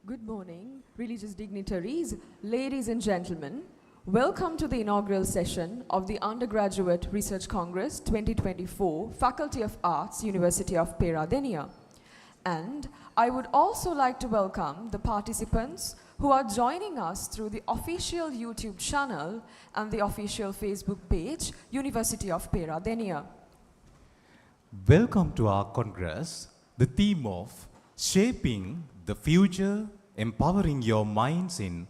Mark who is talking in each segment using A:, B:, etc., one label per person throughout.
A: Good morning, religious dignitaries, ladies and gentlemen. Welcome to the inaugural session of the Undergraduate Research Congress 2024, Faculty of Arts, University of Peradeniya. And I would also like to welcome the participants who are joining us through the official YouTube channel and the official Facebook page, University of Peradeniya.
B: Welcome to our Congress, the theme of Shaping the Future, Empowering Your Minds in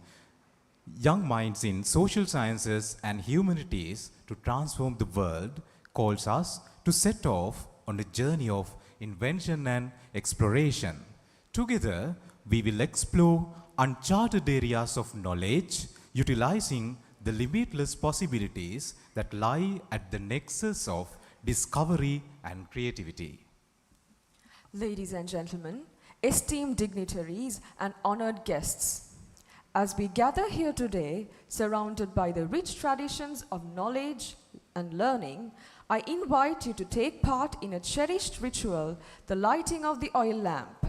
B: Young Minds in Social Sciences and Humanities to Transform the World calls us to set off on a journey of invention and exploration. Together, we will explore uncharted areas of knowledge, utilizing the limitless possibilities that lie at the nexus of discovery and creativity.
A: Ladies and gentlemen, esteemed dignitaries and honored guests, as we gather here today, surrounded by the rich traditions of knowledge and learning, I invite you to take part in a cherished ritual, the lighting of the oil lamp.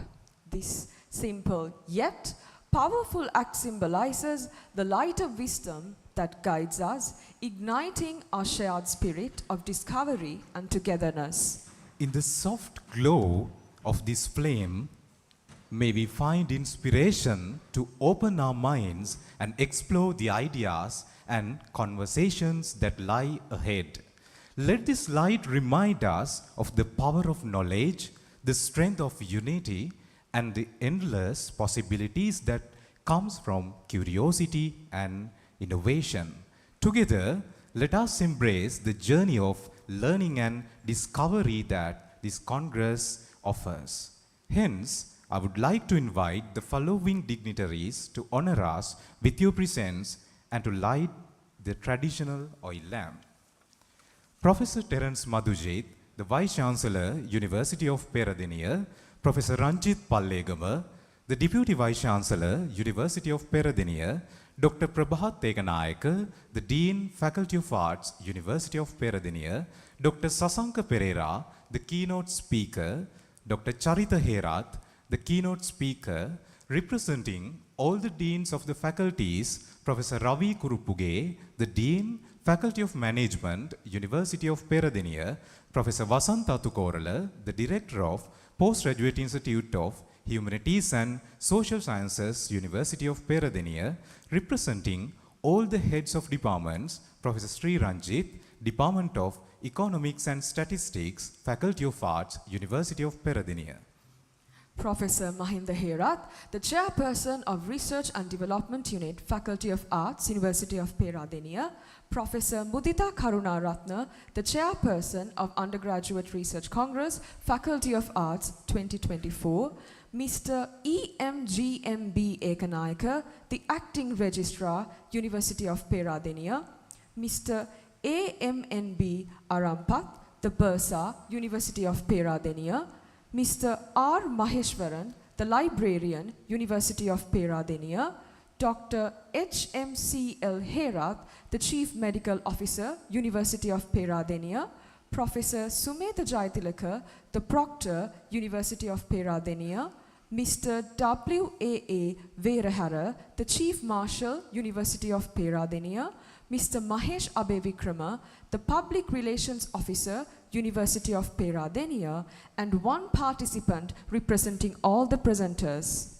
A: This simple yet powerful act symbolizes the light of wisdom that guides us, igniting our shared spirit of discovery and togetherness.
B: In the soft glow of this flame, may we find inspiration to open our minds and explore the ideas and conversations that lie ahead. Let this light remind us of the power of knowledge, the strength of unity, and the endless possibilities that comes from curiosity and innovation. Together, let us embrace the journey of learning and discovery that this Congress offers. Hence, I would like to invite the following dignitaries to honor us with your presence and to light the traditional oil lamp. Professor Terence Madhujit, the Vice Chancellor, University of Peradeniya, Professor Ranjit Pallegama, the Deputy Vice Chancellor, University of Peradeniya, Dr. Prabhat Teganayaka, the Dean, Faculty of Arts, University of Peradeniya, Dr. Sasanka Pereira, the Keynote Speaker, Dr. Charita Herath, the Keynote Speaker, representing all the Deans of the faculties, Professor Ravi Kurupuge, the Dean, Faculty of Management, University of Peradeniya, Professor Vasantha Tukorala, the Director of Postgraduate Institute of Humanities and Social Sciences, University of Peradeniya, representing all the heads of departments, Professor Sri Ranjit, Department of Economics and Statistics, Faculty of Arts, University of Peradeniya.
A: Professor Mahinda Herath, the Chairperson of Research and Development Unit, Faculty of Arts, University of Peradeniya. Professor Mudita Karunaratna, the Chairperson of Undergraduate Research Congress, Faculty of Arts, 2024. Mr. EMGMB Ekanayaka, the Acting Registrar, University of Peradeniya. Mr. AMNB Arampath, the Bursar, University of Peradeniya. Mr. R. Maheshwaran, the Librarian, University of Peradeniya. Dr. HMCL Herath, the Chief Medical Officer, University of Peradeniya. Professor Sumedha Jaitilaka, the Proctor, University of Peradeniya. Mr. W.A.A. Verahara, the Chief Marshal, University of Peradeniya. Mr. Mahesh Abevikrama, the Public Relations Officer, University of Peradeniya, and one participant representing all the presenters.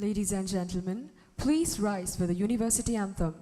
A: Ladies and gentlemen, please rise for the University Anthem.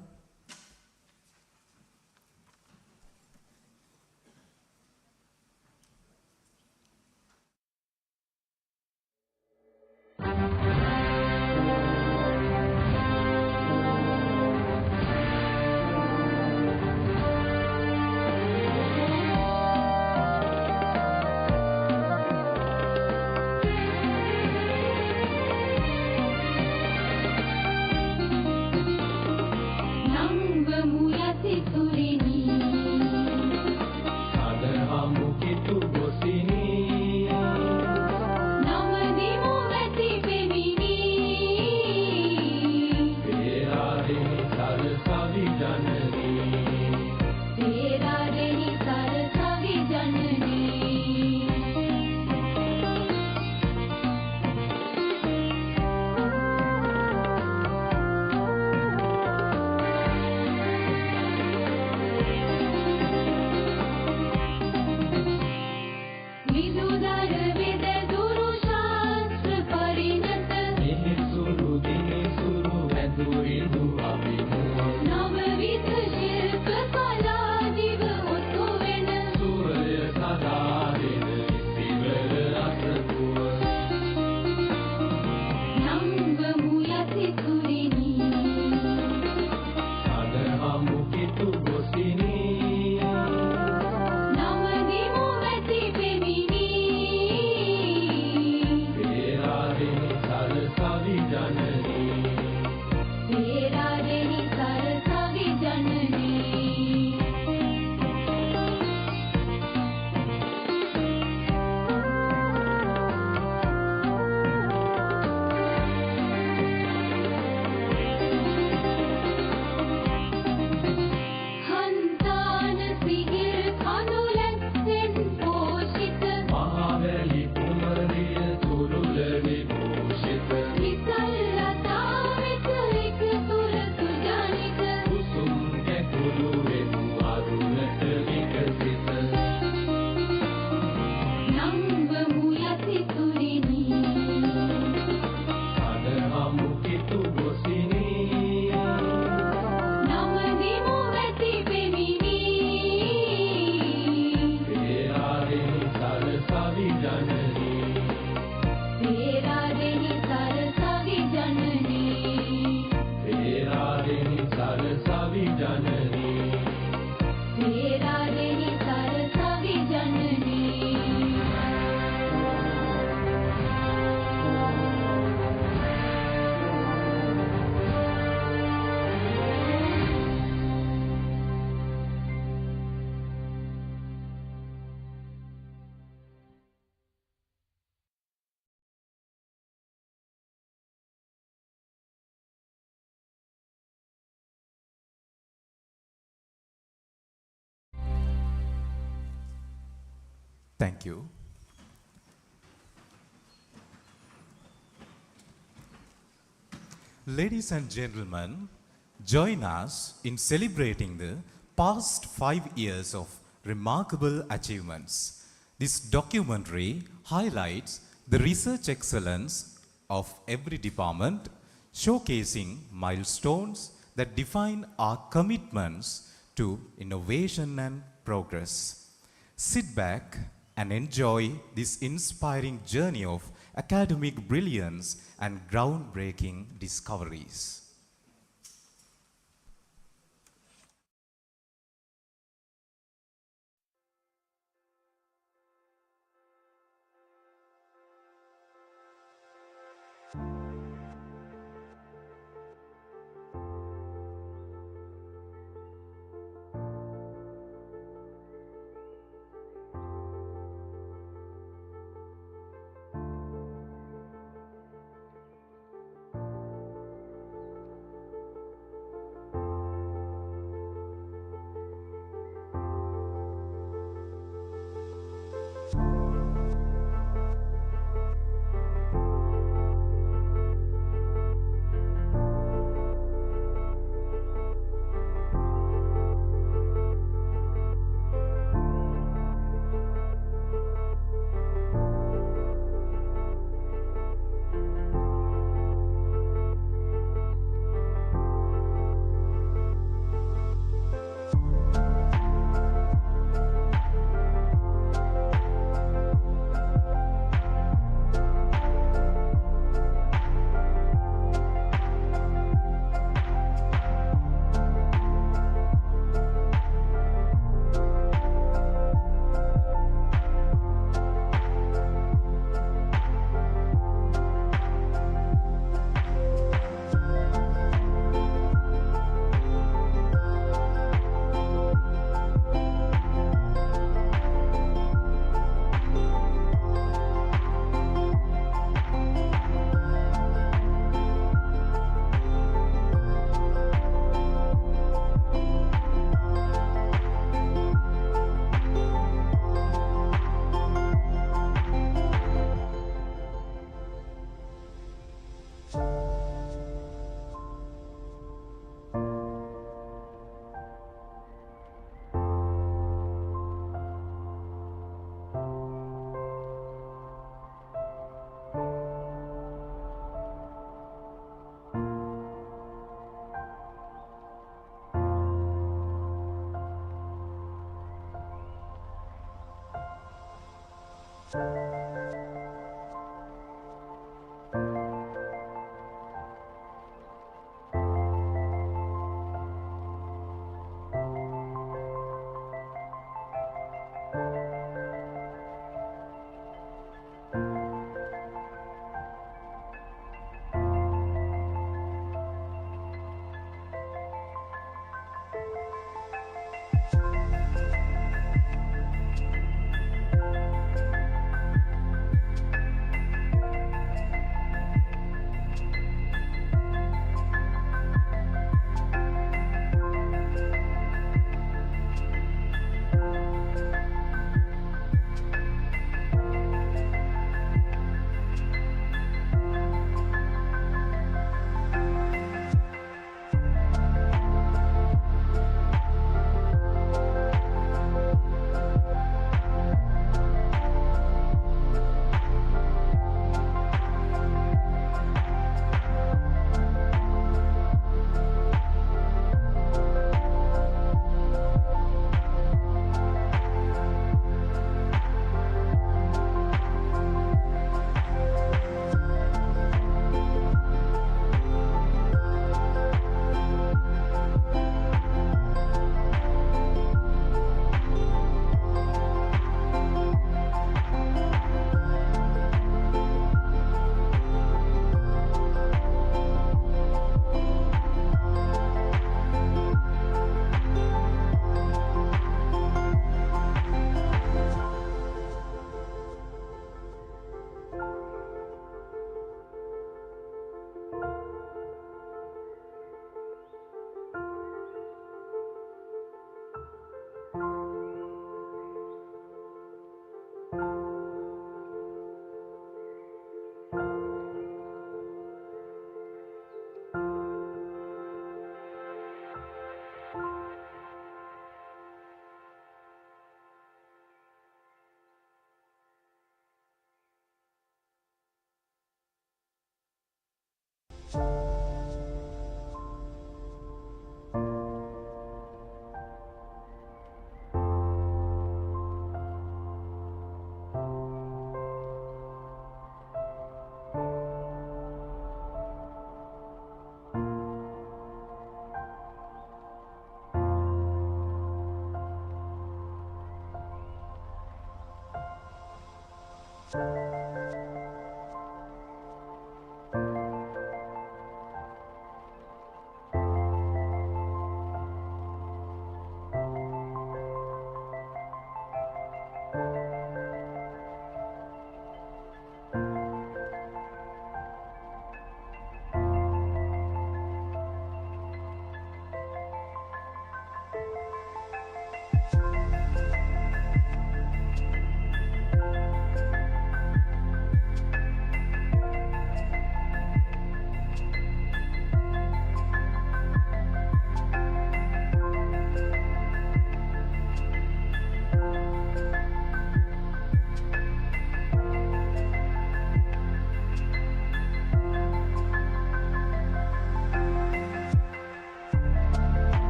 B: Thank you. Ladies and gentlemen, join us in celebrating the past 5 years of remarkable achievements. This documentary highlights the research excellence of every department, showcasing milestones that define our commitments to innovation and progress. Sit back and enjoy this inspiring journey of academic brilliance and groundbreaking discoveries.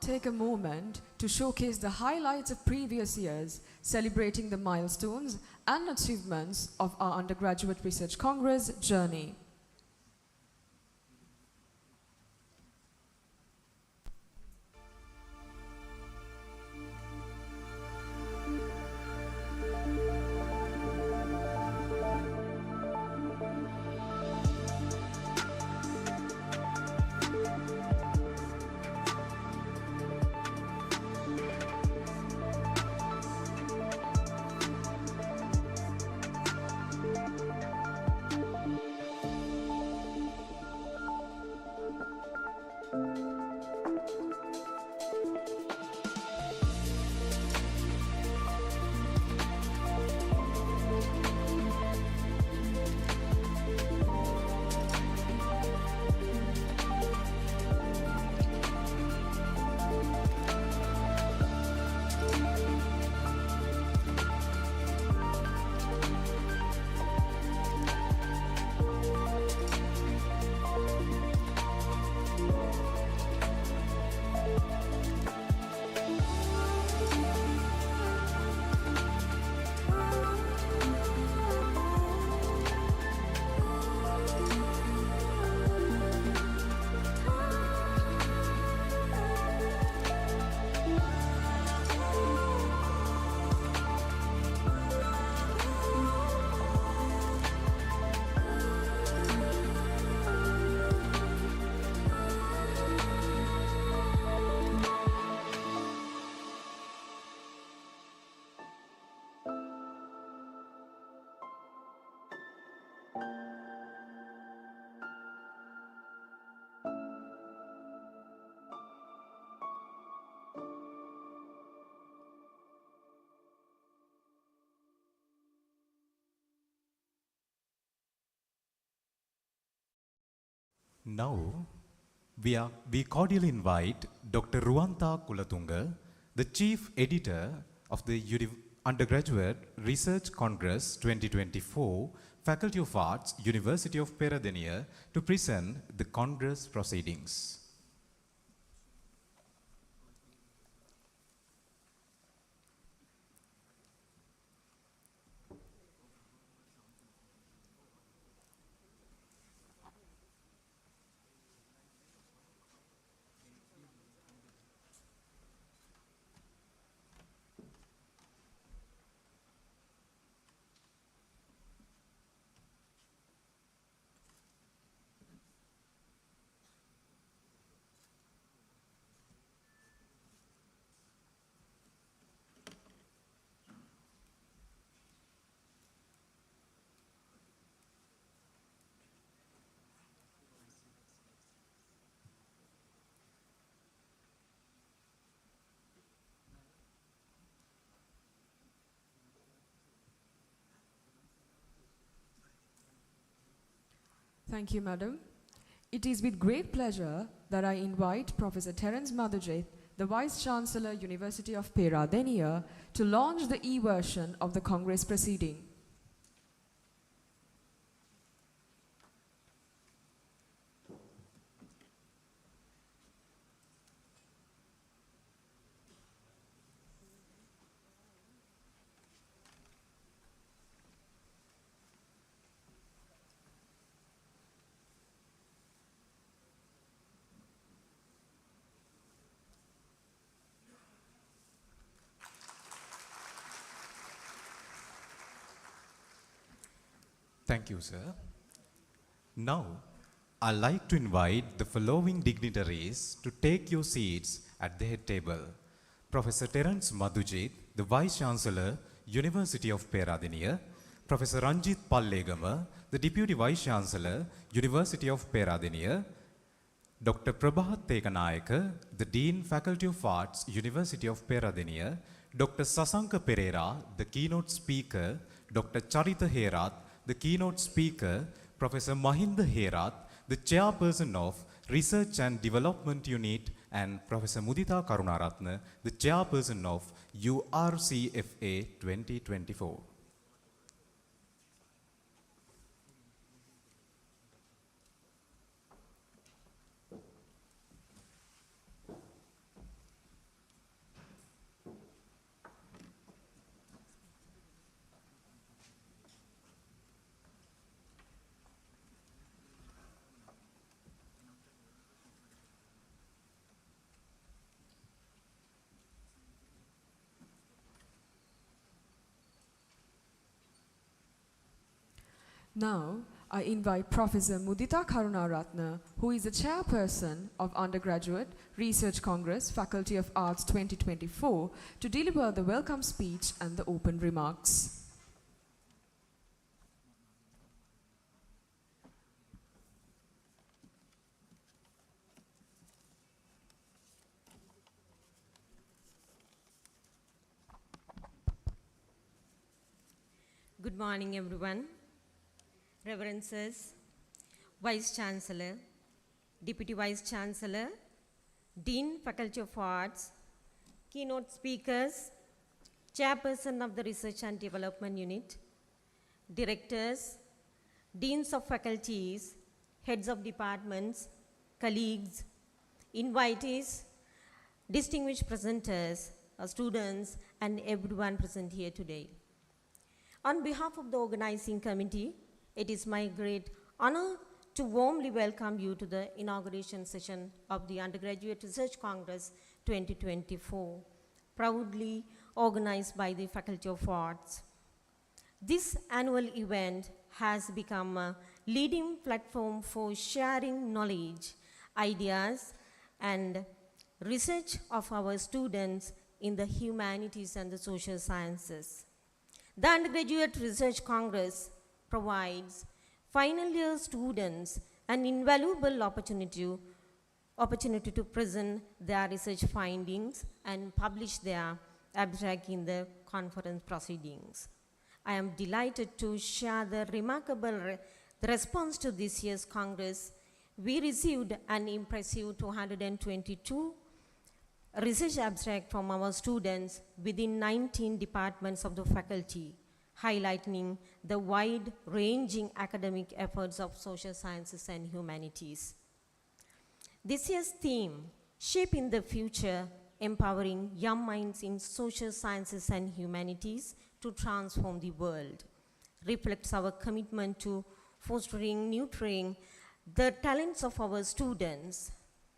A: take a moment to showcase the highlights of previous years, celebrating the milestones and achievements of our Undergraduate Research Congress journey.
B: Now, we cordially invite Dr. Ruwanta Kulatunga, the Chief Editor of the Undergraduate Research Congress 2024, Faculty of Arts, University of Peradeniya, to present the Congress proceedings.
A: Thank you, Madam. It is with great pleasure that I invite Professor Terence Madhujit, the Vice-Chancellor, University of Peradeniya, to launch the e-version of the Congress proceeding.
B: Thank you, sir. Now, I'd like to invite the following dignitaries to take your seats at the head table. Professor Terence Madhujit, the Vice-Chancellor, University of Peradeniya. Professor Ranjit Pallegama, the Deputy Vice-Chancellor, University of Peradeniya. Dr. Prabhat Tekanayaka, the Dean, Faculty of Arts, University of Peradeniya. Dr. Sasanka Pereira, the Keynote Speaker. Dr. Charita Herath, the Keynote Speaker. Professor Mahinda Herath, the Chairperson of Research and Development Unit, and Professor Mudita Karunaratne, the Chairperson of URCFA-2024.
A: Now, I invite Professor Mudita Karunaratne, who is the chairperson of Undergraduate Research Congress, Faculty of Arts 2024, to deliver the welcome speech and the open remarks.
C: Good morning, everyone. Reverences, Vice Chancellor, Deputy Vice Chancellor, Dean, Faculty of Arts, keynote speakers, Chairperson of the Research and Development Unit, Directors, Deans of Faculties, Heads of Departments, colleagues, invitees, distinguished presenters, students, and everyone present here today. On behalf of the organizing committee, it is my great honor to warmly welcome you to the inauguration session of the Undergraduate Research Congress 2024, proudly organized by the Faculty of Arts. This annual event has become a leading platform for sharing knowledge, ideas, and research of our students in the humanities and the social sciences. The Undergraduate Research Congress provides final year students an invaluable opportunity to present their research findings and publish their abstract in the conference proceedings. I am delighted to share the remarkable response to this year's Congress. We received an impressive 222 research abstracts from our students within 19 departments of the faculty, highlighting the wide-ranging academic efforts of social sciences and humanities. This year's theme, Shaping the Future, Empowering Young Minds in Social Sciences and Humanities to Transform the World, reflects our commitment to fostering, nurturing the talents of our students.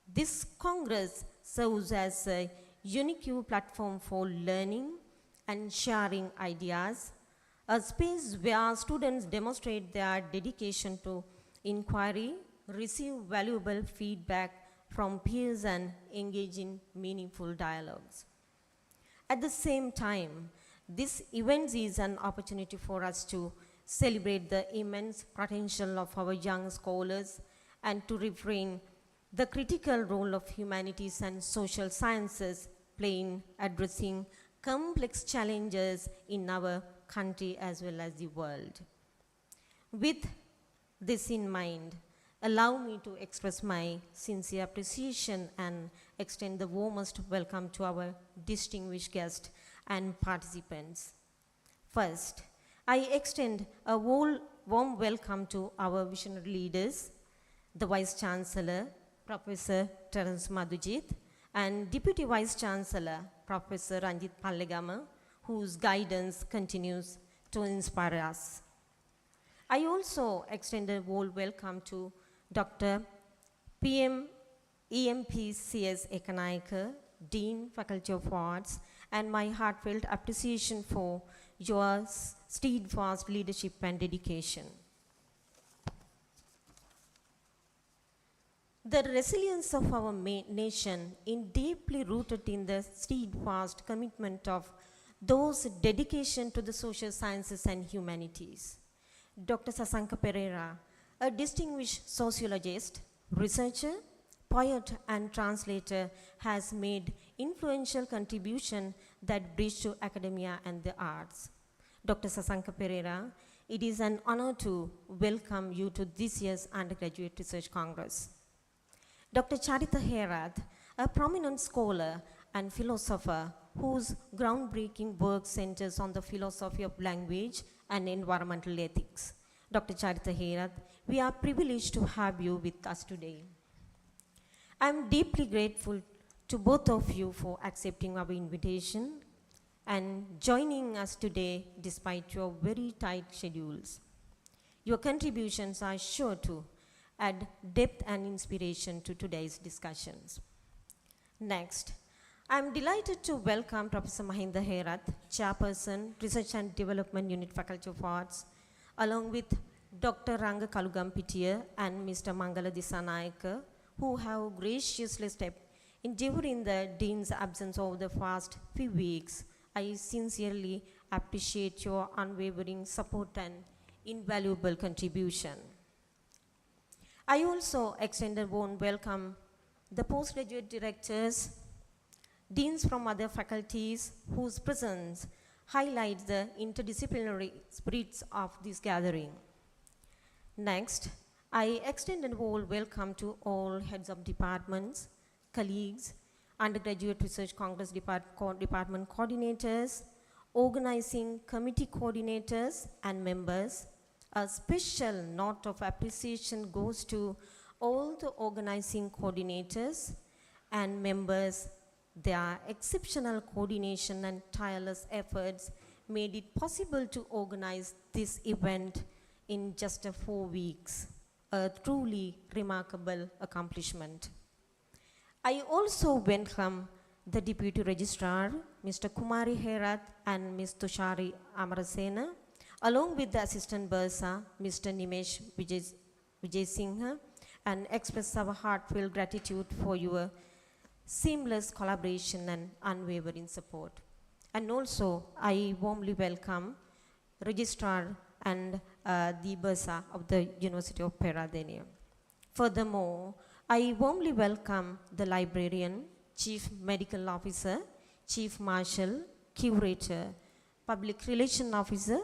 C: This Congress serves as a unique platform for learning and sharing ideas, a space where students demonstrate their dedication to inquiry, receive valuable feedback from peers, and engage in meaningful dialogues. At the same time, this event is an opportunity for us to celebrate the immense potential of our young scholars and to reframe the critical role of humanities and social sciences play in addressing complex challenges in our country as well as the world. With this in mind, allow me to express my sincere appreciation and extend the warmest welcome to our distinguished guests and participants. First, I extend a warm welcome to our visionary leaders, the Vice Chancellor, Professor Terence Madhujit, and Deputy Vice Chancellor, Professor Ranjit Pallegama, whose guidance continues to inspire us. I also extend a warm welcome to Dr. PM EMPCS Ekanayaka, Dean, Faculty of Arts, and my heartfelt appreciation for your steadfast leadership and dedication. The resilience of our nation is deeply rooted in the steadfast commitment of those dedication to the social sciences and humanities. Dr. Sasanka Pereira, a distinguished sociologist, researcher, poet, and translator, has made influential contribution that bridge to academia and the arts. Dr. Sasanka Pereira, it is an honor to welcome you to this year's Undergraduate Research Congress. Dr. Charita Herath, a prominent scholar and philosopher whose groundbreaking work centers on the philosophy of language and environmental ethics. Dr. Charita Herath, we are privileged to have you with us today. I am deeply grateful to both of you for accepting our invitation and joining us today despite your very tight schedules. Your contributions are sure to add depth and inspiration to today's discussions. Next, I am delighted to welcome Professor Mahinda Herath, Chairperson, Research and Development Unit, Faculty of Arts, along with Dr. Ranga Kalugampitiya and Mr. Mangala Disanayaka, who have graciously stepped in during the Dean's absence over the past few weeks. I sincerely appreciate your unwavering support and invaluable contribution. I also extend a warm welcome the postgraduate directors, deans from other faculties whose presence highlights the interdisciplinary spirits of this gathering. Next, I extend a warm welcome to all heads of departments, colleagues, Undergraduate Research Congress department coordinators, organizing committee coordinators and members. A special note of appreciation goes to all the organizing coordinators and members. Their exceptional coordination and tireless efforts made it possible to organize this event in just 4 weeks, a truly remarkable accomplishment. I also welcome the Deputy Registrar, Mr. Kumari Herat and Ms. Tushari Amarasena, along with the Assistant Bursar, Mr. Nimesh Vijay Singha, and express our heartfelt gratitude for your seamless collaboration and unwavering support. And also, I warmly welcome Registrar and the Bursar of the University of Peradeniya. Furthermore, I warmly welcome the librarian, Chief Medical Officer, Chief Marshal, Curator, Public Relations Officer,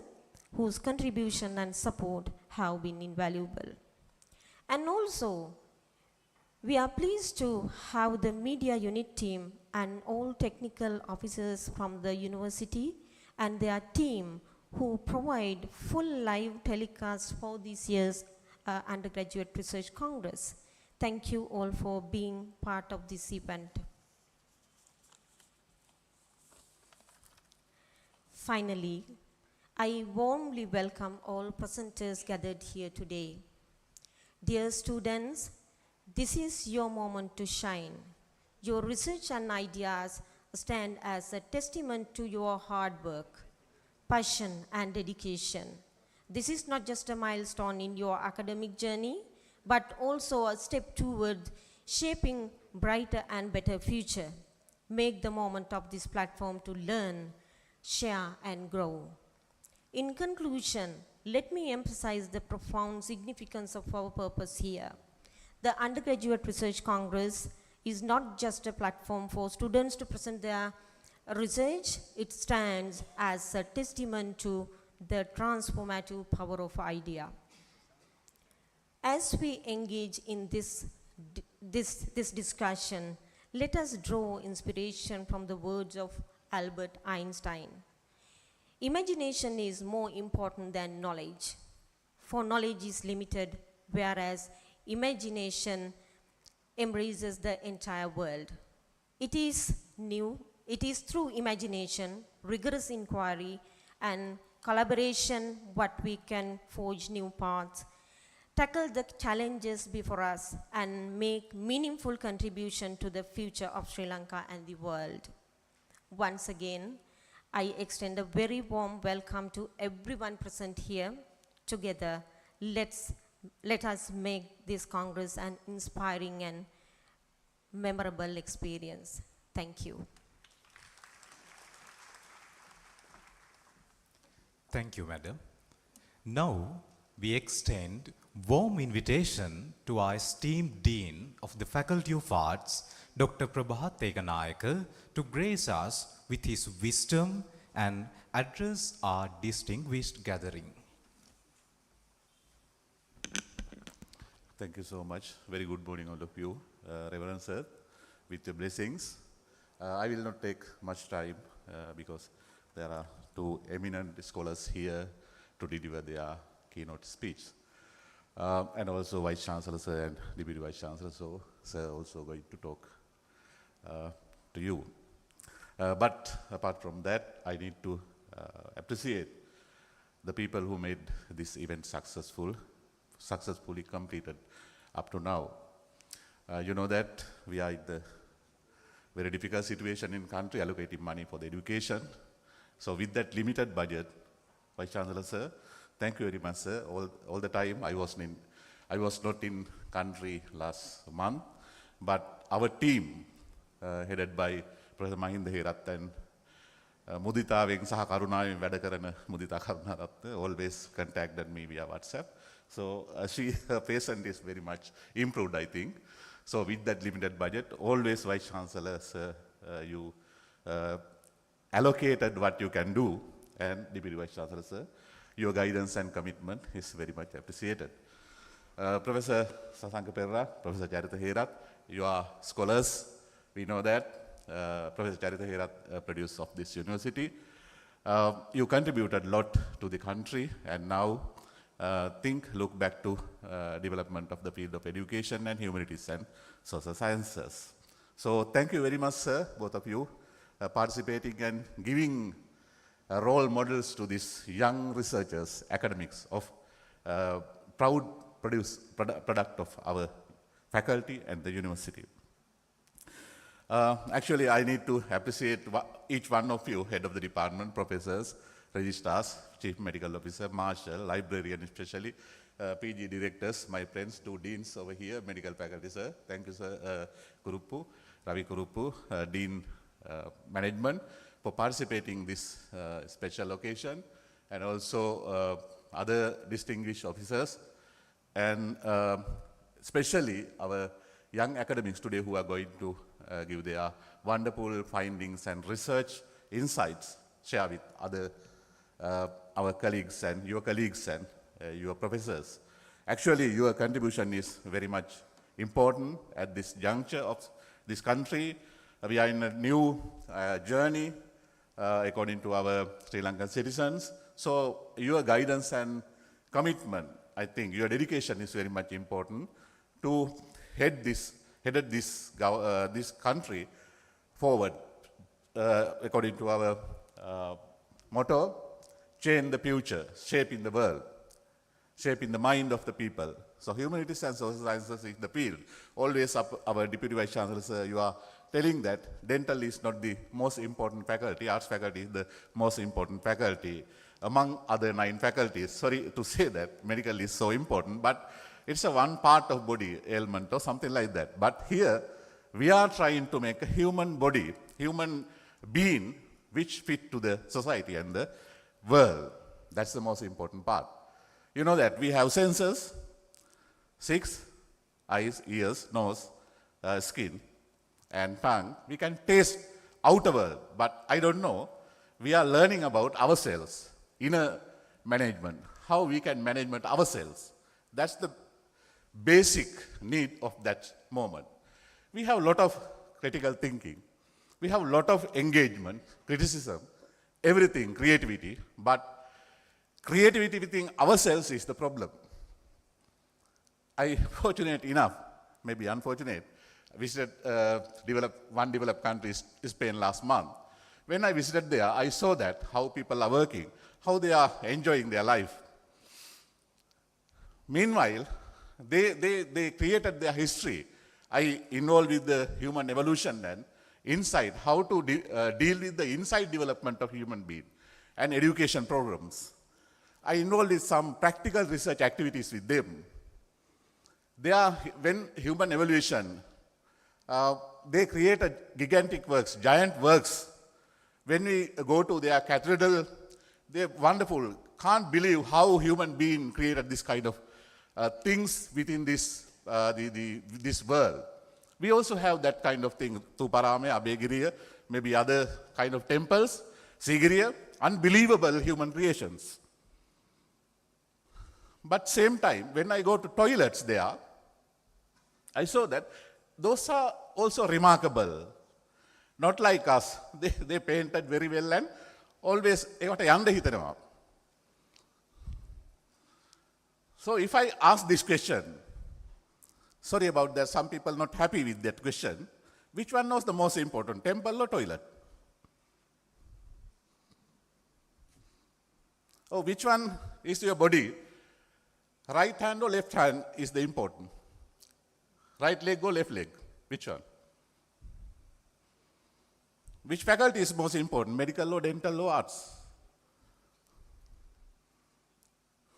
C: whose contribution and support have been invaluable. And also, we are pleased to have the media unit team and all technical officers from the university and their team who provide full live telecast for this year's Undergraduate Research Congress. Thank you all for being part of this event. Finally, I warmly welcome all presenters gathered here today. Dear students, this is your moment to shine. Your research and ideas stand as a testament to your hard work, passion, and dedication. This is not just a milestone in your academic journey, but also a step toward shaping brighter and better future. Make the moment of this platform to learn, share, and grow. In conclusion, let me emphasize the profound significance of our purpose here. The Undergraduate Research Congress is not just a platform for students to present their research, it stands as a testament to the transformative power of idea. As we engage in this discussion, let us draw inspiration from the words of Albert Einstein. Imagination is more important than knowledge, for knowledge is limited, whereas imagination embraces the entire world. It is new, it is through imagination, rigorous inquiry, and collaboration what we can forge new paths, tackle the challenges before us, and make meaningful contribution to the future of Sri Lanka and the world. Once again, I extend a very warm welcome to everyone present here. Together, let us make this Congress an inspiring and memorable experience. Thank you.
B: Thank you, Madam. Now, we extend warm invitation to our esteemed Dean of the Faculty of Arts, Dr. Prabhat Teganayaka, to grace us with his wisdom and address our distinguished gathering.
D: Thank you so much. Very good morning, all of you. Reverend Sir, with your blessings. I will not take much time because there are two eminent scholars here to deliver their keynote speech. And also Vice Chancellor Sir and Deputy Vice Chancellor Sir also going to talk to you. But apart from that, I need to appreciate the people who made this event successfully completed up to now. You know that we are in the very difficult situation in country allocating money for the education. So with that limited budget, Vice Chancellor Sir, Thank you very much, sir. All the time I was not in country last month, but our team, headed by Professor Mahinda Herath and මුදිතාවෙන් සහ කරුණාවෙන් වැඩ කරන මුදිතා Karunaratne always contacted me via WhatsApp. So her patient is very much improved, I think. So with that limited budget, always Vice Chancellor, sir, you allocated what you can do, and Deputy Vice Chancellor, sir, your guidance and commitment is very much appreciated. Professor Sasanka Perra, Professor Charitha Herath, you are scholars, we know that. Professor Charitha Herath, producer of this university. You contributed a lot to the country, and now look back to development of the field of education and humanities and social sciences. So thank you very much, sir, both of you, participating and giving role models to these young researchers, academics of proud product of our faculty and the university. Actually, I need to appreciate each one of you, head of the department, professors, registrars, chief medical officer, marshal, librarian especially, PG directors, my friends, two deans over here, medical faculty, sir. Thank you, sir, Kuruppu, Ravi Kuruppu, Dean Management, for participating in this special occasion, and also other distinguished officers, and especially our young academics today who are going to give their wonderful findings and research insights, share with other our colleagues and your professors. Actually, your contribution is very much important at this juncture of this country. We are in a new journey according to our Sri Lankan citizens. So your guidance and commitment, I think your dedication is very much important to headed this country forward according to our motto, change the future, shaping the world, shaping the mind of the people. So humanities and social sciences is the field. Always our Deputy Vice Chancellor, sir, you are telling that dental is not the most important faculty, arts faculty is the most important faculty among other 9 faculties. Sorry to say that medical is so important, but it's a one part of body ailment or something like that. But here, we are trying to make a human body, human being, which fit to the society and the world. That's the most important part. You know that we have senses, 6, eyes, ears, nose, skin, and tongue. We can taste outer world, but I don't know. We are learning about ourselves, inner management, how we can manage ourselves. That's the basic need of that moment. We have a lot of critical thinking. We have a lot of engagement, criticism, everything, creativity, but creativity within ourselves is the problem. I, fortunate enough, maybe unfortunate, visited one developed country, Spain, last month. When I visited there, I saw that, how people are working, how they are enjoying their life. Meanwhile, they created their history. I involved with the human evolution and insight, how to deal with the inside development of human being and education programs. I involved in some practical research activities with them. When human evolution, they created gigantic works, giant works. When we go to their cathedral, they're wonderful. Can't believe how human being created this kind of things within this world. We also have that kind of thing. Tuparame, Abegiriya, maybe other kind of temples, Sigiriya, unbelievable human creations. But same time, when I go to toilets there, I saw that those are also remarkable. Not like us. They painted very well and always ඒකට යන්න හිතනවා. So if I ask this question, sorry about that, some people not happy with that question, which one was the most important, temple or toilet? Oh, which one is your body? Right hand or left hand is the important? Right leg or left leg? Which one? Which faculty is most important, medical or dental or arts?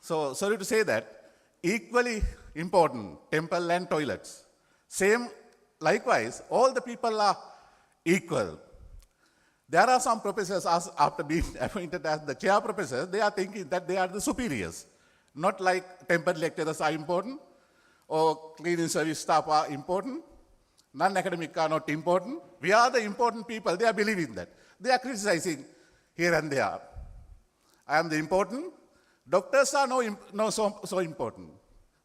D: So, sorry to say that, equally important, temple and toilets. Same, likewise, all the people are equal. There are some professors, after being appointed as the chair professors, they are thinking that they are the superiors. Not like temple lecturers are important, or cleaning service staff are important, non-academic are not important. We are the important people, they are believing that. They are criticizing here and there. I am the important, doctors are no so important.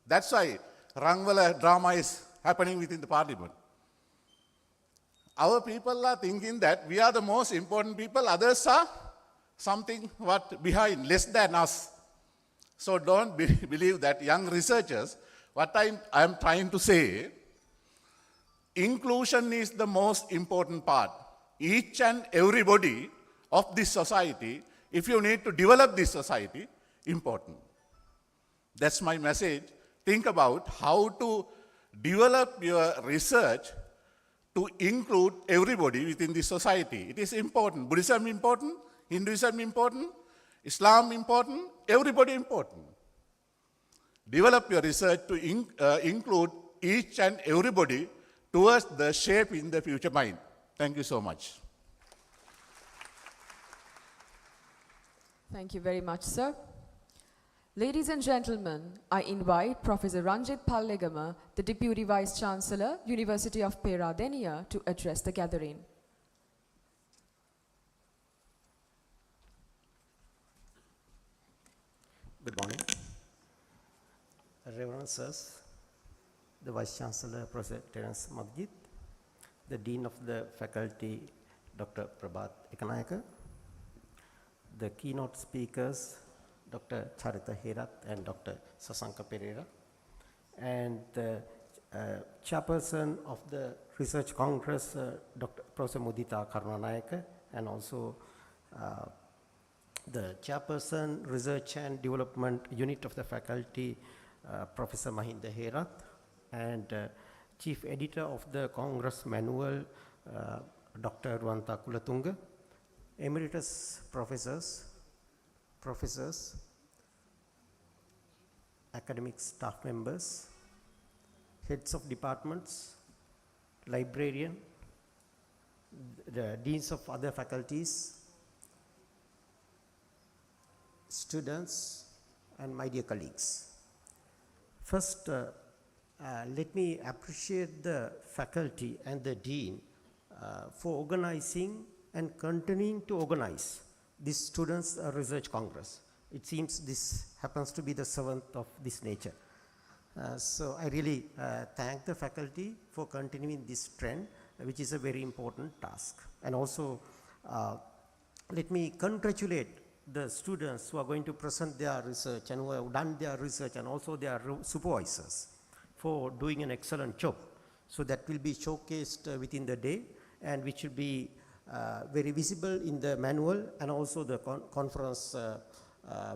D: That's why Rangwala drama is happening within the parliament. Our people are thinking that we are the most important people, others are something what behind, less than us. So don't believe that, young researchers. What I am trying to say, inclusion is the most important part. Each and everybody of this society, if you need to develop this society, important. That's my message. Think about how to develop your research to include everybody within the society. It is important. Buddhism important, Hinduism important, Islam important, everybody important. Develop your research to include each and everybody towards the shape in the future mind. Thank you so much.
A: Thank you very much, sir. Ladies and gentlemen, I invite Professor Ranjit Pallegama, the Deputy Vice Chancellor, University of Peradeniya, to address the gathering.
E: Good morning. Reverend Sirs, the Vice Chancellor, Professor Terence Magid, the Dean of the Faculty, Dr. Prabhat Ekanayaka, the keynote speakers, Dr. Charita Herat and Dr. Sasanka Pereira, and the chairperson of the Research Congress, Dr. Professor Mudita Karunanayake, and also the chairperson, Research and Development Unit of the Faculty, Professor Mahinda Herat, and Chief Editor of the Congress Manual, Dr. Ruanta Kulatunga, emeritus professors, academic staff members, heads of departments, librarian, the deans of other faculties, students, and my dear colleagues. First, let me appreciate the faculty and the dean for organizing and continuing to organize this Students' Research Congress. It seems this happens to be the 7th of this nature. So I really thank the faculty for continuing this trend, which is a very important task. And also, let me congratulate the students who are going to present their research and who have done their research, and also their supervisors for doing an excellent job. So that will be showcased within the day, and which will be very visible in the manual and also the conference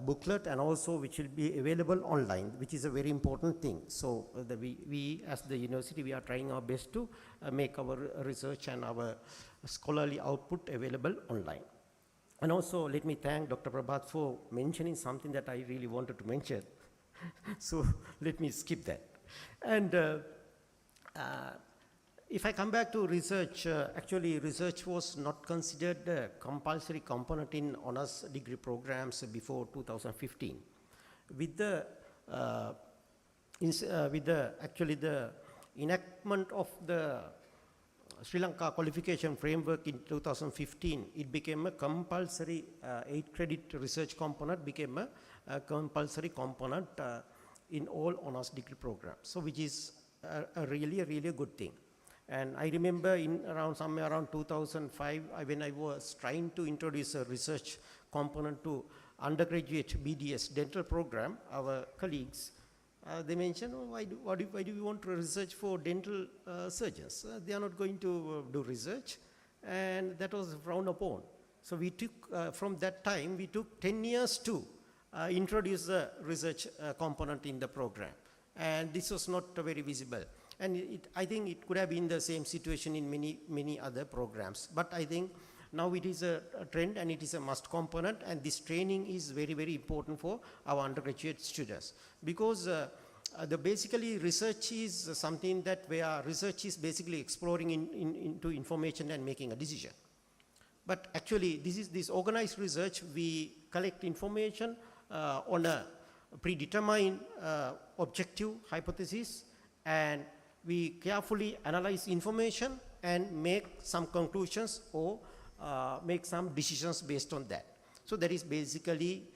E: booklet, and also which will be available online, which is a very important thing. So we as the university, we are trying our best to make our research and our scholarly output available online. And also let me thank Dr. Prabhat for mentioning something that I really wanted to mention. So let me skip that. And if I come back to research, actually research was not considered a compulsory component in honors degree programs before 2015. With the enactment of the Sri Lanka qualification framework in 2015, it became a compulsory 8-credit research component, became a compulsory component in all honors degree programs. So which is a really good thing. And I remember somewhere around 2005, when I was trying to introduce a research component to undergraduate BDS dental program, our colleagues, they mentioned, oh, why do we want to research for dental surgeons? They are not going to do research, and that was frowned upon. So we took, from that time, we took 10 years to introduce the research component in the program. And this was not very visible. And I think it could have been the same situation in many other programs. But I think Now it is a trend and it is a must component, and this training is very, very important for our undergraduate students, because basically research is something that where research is basically exploring into information and making a decision. But actually this organized research, we collect information on a predetermined objective hypothesis, and we carefully analyze information and make some conclusions or make some decisions based on that. So that is basically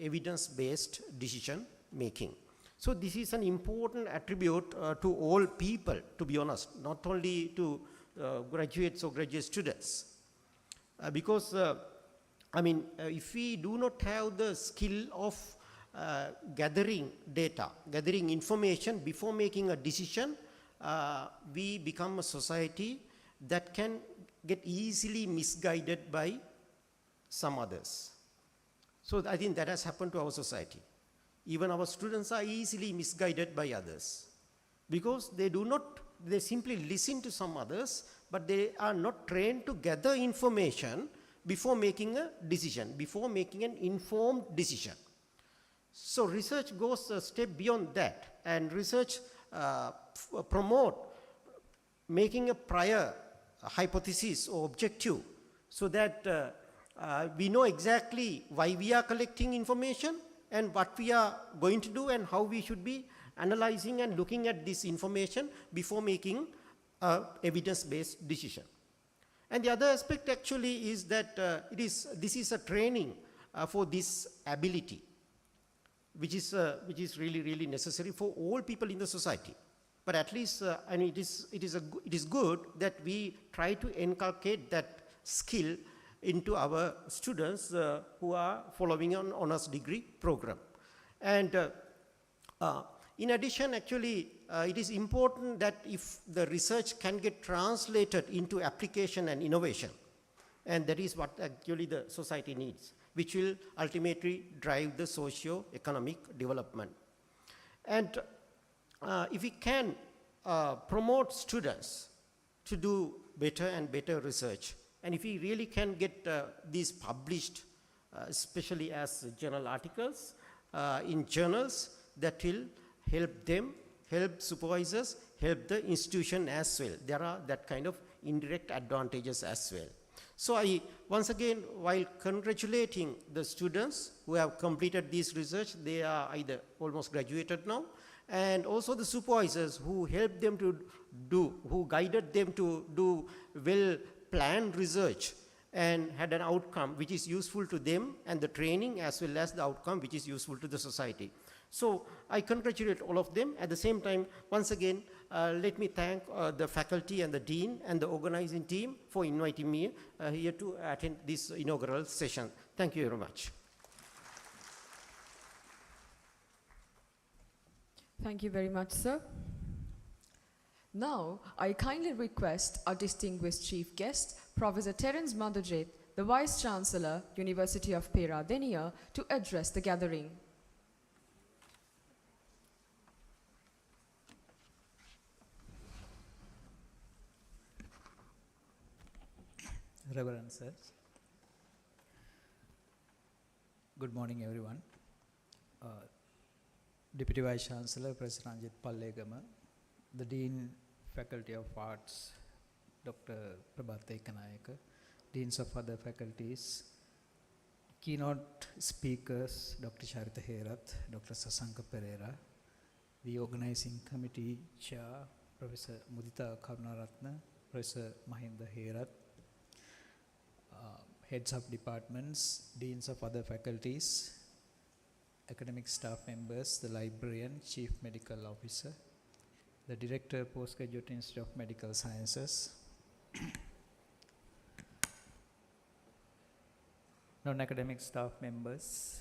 E: evidence-based decision making. So this is an important attribute to all people, to be honest, not only to graduates or graduate students. Because, if we do not have the skill of gathering data, gathering information before making a decision, we become a society that can get easily misguided by some others. So I think that has happened to our society. Even our students are easily misguided by others, because they simply listen to some others, but they are not trained to gather information before making a decision, before making an informed decision. So research goes a step beyond that, and research promote making a prior hypothesis or objective, so that we know exactly why we are collecting information and what we are going to do and how we should be analyzing and looking at this information before making an evidence-based decision. And the other aspect actually is that this is a training for this ability, which is really, really necessary for all people in the society. But at least, it is good that we try to inculcate that skill into our students who are following an honors degree program. And in addition, actually, it is important that if the research can get translated into application and innovation, and that is what actually the society needs, which will ultimately drive the socio-economic development. And if we can promote students to do better and better research, and if we really can get these published, especially as journal articles in journals, that will help them, help supervisors, help the institution as well. There are that kind of indirect advantages as well. So I, once again, while congratulating the students who have completed this research, they are either almost graduated now, and also the supervisors who helped them to do, who guided them to do well-planned research and had an outcome which is useful to them, and the training as well as the outcome which is useful to the society. So I congratulate all of them. At the same time, once again, let me thank the faculty and the dean and the organizing team for inviting me here to attend this inaugural session. Thank you very much.
A: Thank you very much, sir. Now, I kindly request our distinguished chief guest, Professor Terence Madhujit, the Vice Chancellor, University of Peradeniya, to address the gathering.
F: Reverend Sir. Good morning, everyone. Deputy Vice Chancellor, Professor Ranjit Pallegama, the Dean, Faculty of Arts, Dr. Prabhat Ekanayaka, Deans of other faculties, keynote speakers, Dr. Charita Herath, Dr. Sasanka Pereira, the organizing committee chair, Professor Mudita Karunaratna, Professor Mahinda Herath, heads of departments, deans of other faculties, academic staff members, the librarian, chief medical officer, the director, Postgraduate Institute of Medical Sciences, non-academic staff members,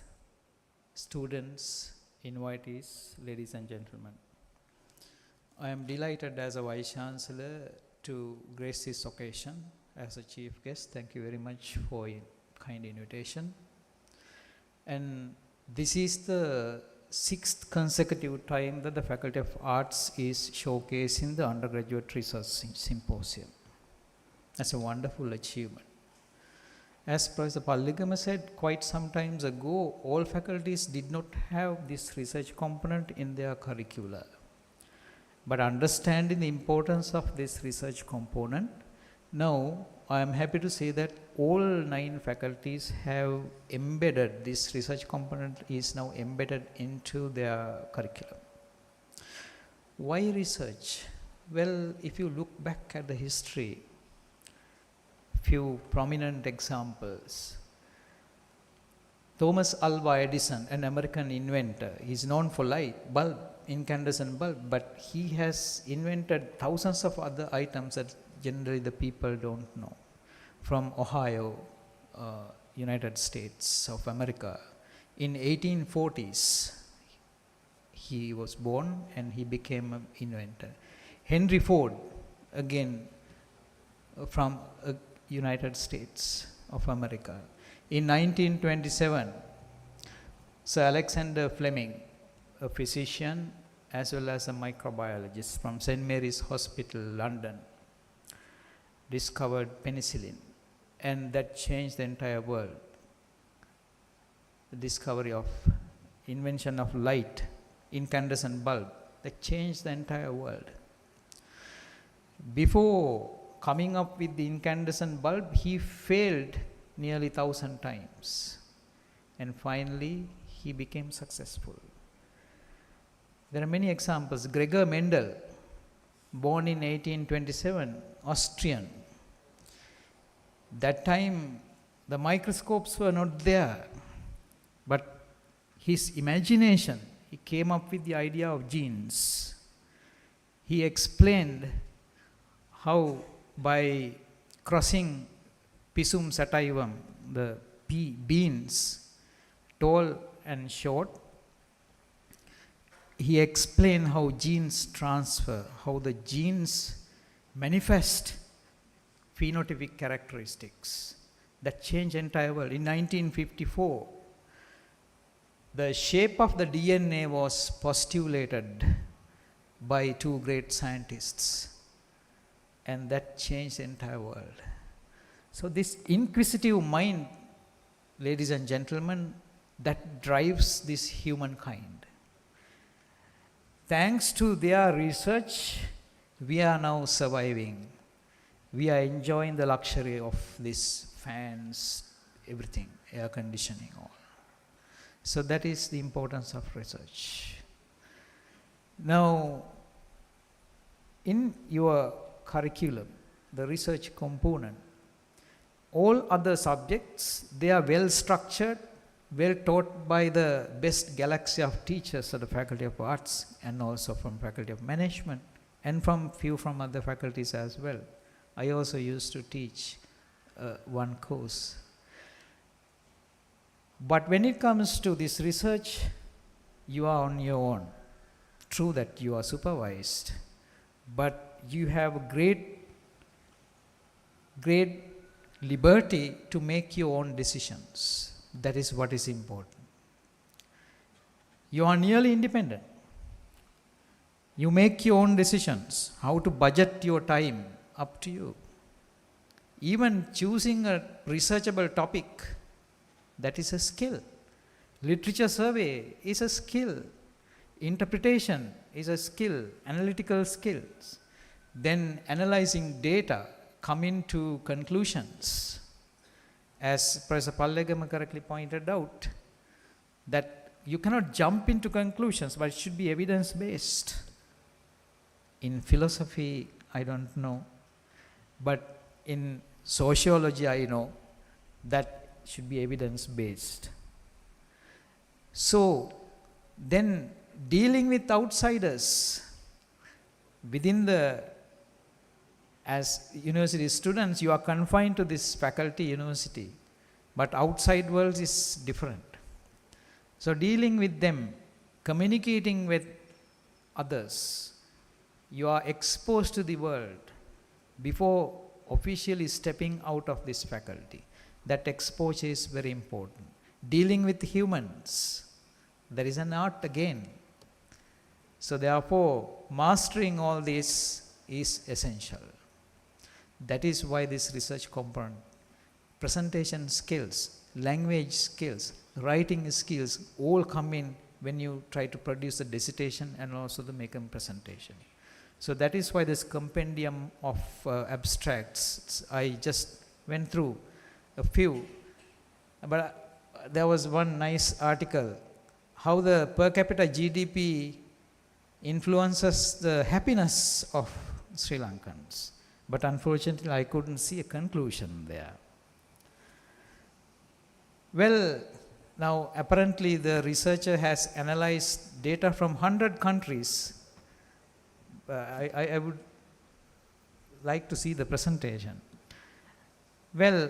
F: students, invitees, ladies and gentlemen. I am delighted as a Vice Chancellor to grace this occasion as a chief guest. Thank you very much for your kind invitation. And this is the 6th consecutive time that the Faculty of Arts is showcasing the Undergraduate Research Symposium. That's a wonderful achievement. As Professor Palligama said, quite some times ago, all faculties did not have this research component in their curricula. But understanding the importance of this research component, now I am happy to say that all 9 faculties have embedded this research component is now embedded into their curriculum. Why research? Well, if you look back at the history, few prominent examples. Thomas Alva Edison, an American inventor, is known for light bulb, incandescent bulb, but he has invented thousands of other items that generally the people don't know. From Ohio, United States of America, in 1840s, he was born and he became an inventor. Henry Ford, again from United States of America. In 1927, Sir Alexander Fleming, a physician as well as a microbiologist from St. Mary's Hospital, London, discovered penicillin, and that changed the entire world. The discovery of invention of light, incandescent bulb, that changed the entire world. Before coming up with the incandescent bulb, he failed nearly 1,000 times, and finally he became successful. There are many examples. Gregor Mendel, born in 1827, Austrian. That time the microscopes were not there, but his imagination, he came up with the idea of genes. He explained how by crossing Pisum sativum, the pea beans, tall and short, he explained how genes transfer, how the genes manifest phenotypic characteristics that change entire world. In 1954, the shape of the DNA was postulated by 2 great scientists, and that changed the entire world. So this inquisitive mind, ladies and gentlemen, that drives this humankind. Thanks to their research, we are now surviving. We are enjoying the luxury of these fans, everything, air conditioning, all. So that is the importance of research. Now, in your curriculum, the research component, all other subjects, they are well structured, well taught by the best galaxy of teachers at the Faculty of Arts and also from Faculty of Management and from few from other faculties as well. I also used to teach one course. But when it comes to this research, you are on your own. True that you are supervised, but you have great liberty to make your own decisions. That is what is important. You are nearly independent. You make your own decisions. How to budget your time, up to you. Even choosing a researchable topic, that is a skill. Literature survey is a skill. Interpretation is a skill, analytical skills. Then analyzing data, coming to conclusions. As Professor Palligama correctly pointed out, that you cannot jump into conclusions, but it should be evidence-based. In philosophy, I don't know, but in sociology, I know that should be evidence-based. So, then dealing with outsiders within the, as university students, you are confined to this faculty university, but outside world is different. So dealing with them, communicating with others, you are exposed to the world before officially stepping out of this faculty. That exposure is very important. Dealing with humans, there is an art again. So therefore, mastering all this is essential. That is why this research component presentation skills, language skills, writing skills all come in when you try to produce a dissertation and also the make a presentation. So that is why this compendium of abstracts, I just went through a few, but there was one nice article, how the per capita GDP influences the happiness of Sri Lankans. But unfortunately, I couldn't see a conclusion there. Well, now apparently the researcher has analyzed data from 100 countries. I would like to see the presentation. Well,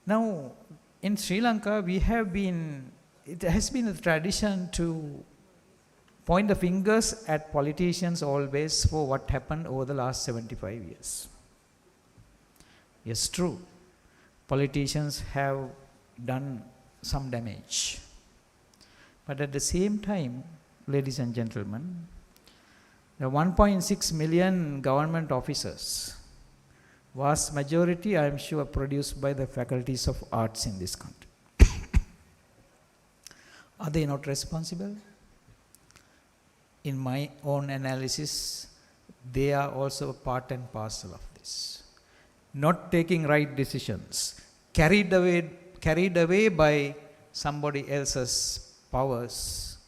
F: now in Sri Lanka, it has been a tradition to point the fingers at politicians always for what happened over the last 75 years. Yes, true. Politicians have done some damage. But at the same time, ladies and gentlemen, the 1.6 million government officers, vast majority, I am sure, produced by the faculties of arts in this country. Are they not responsible? In my own analysis, they are also part and parcel of this. Not taking right decisions, carried away by somebody else's powers.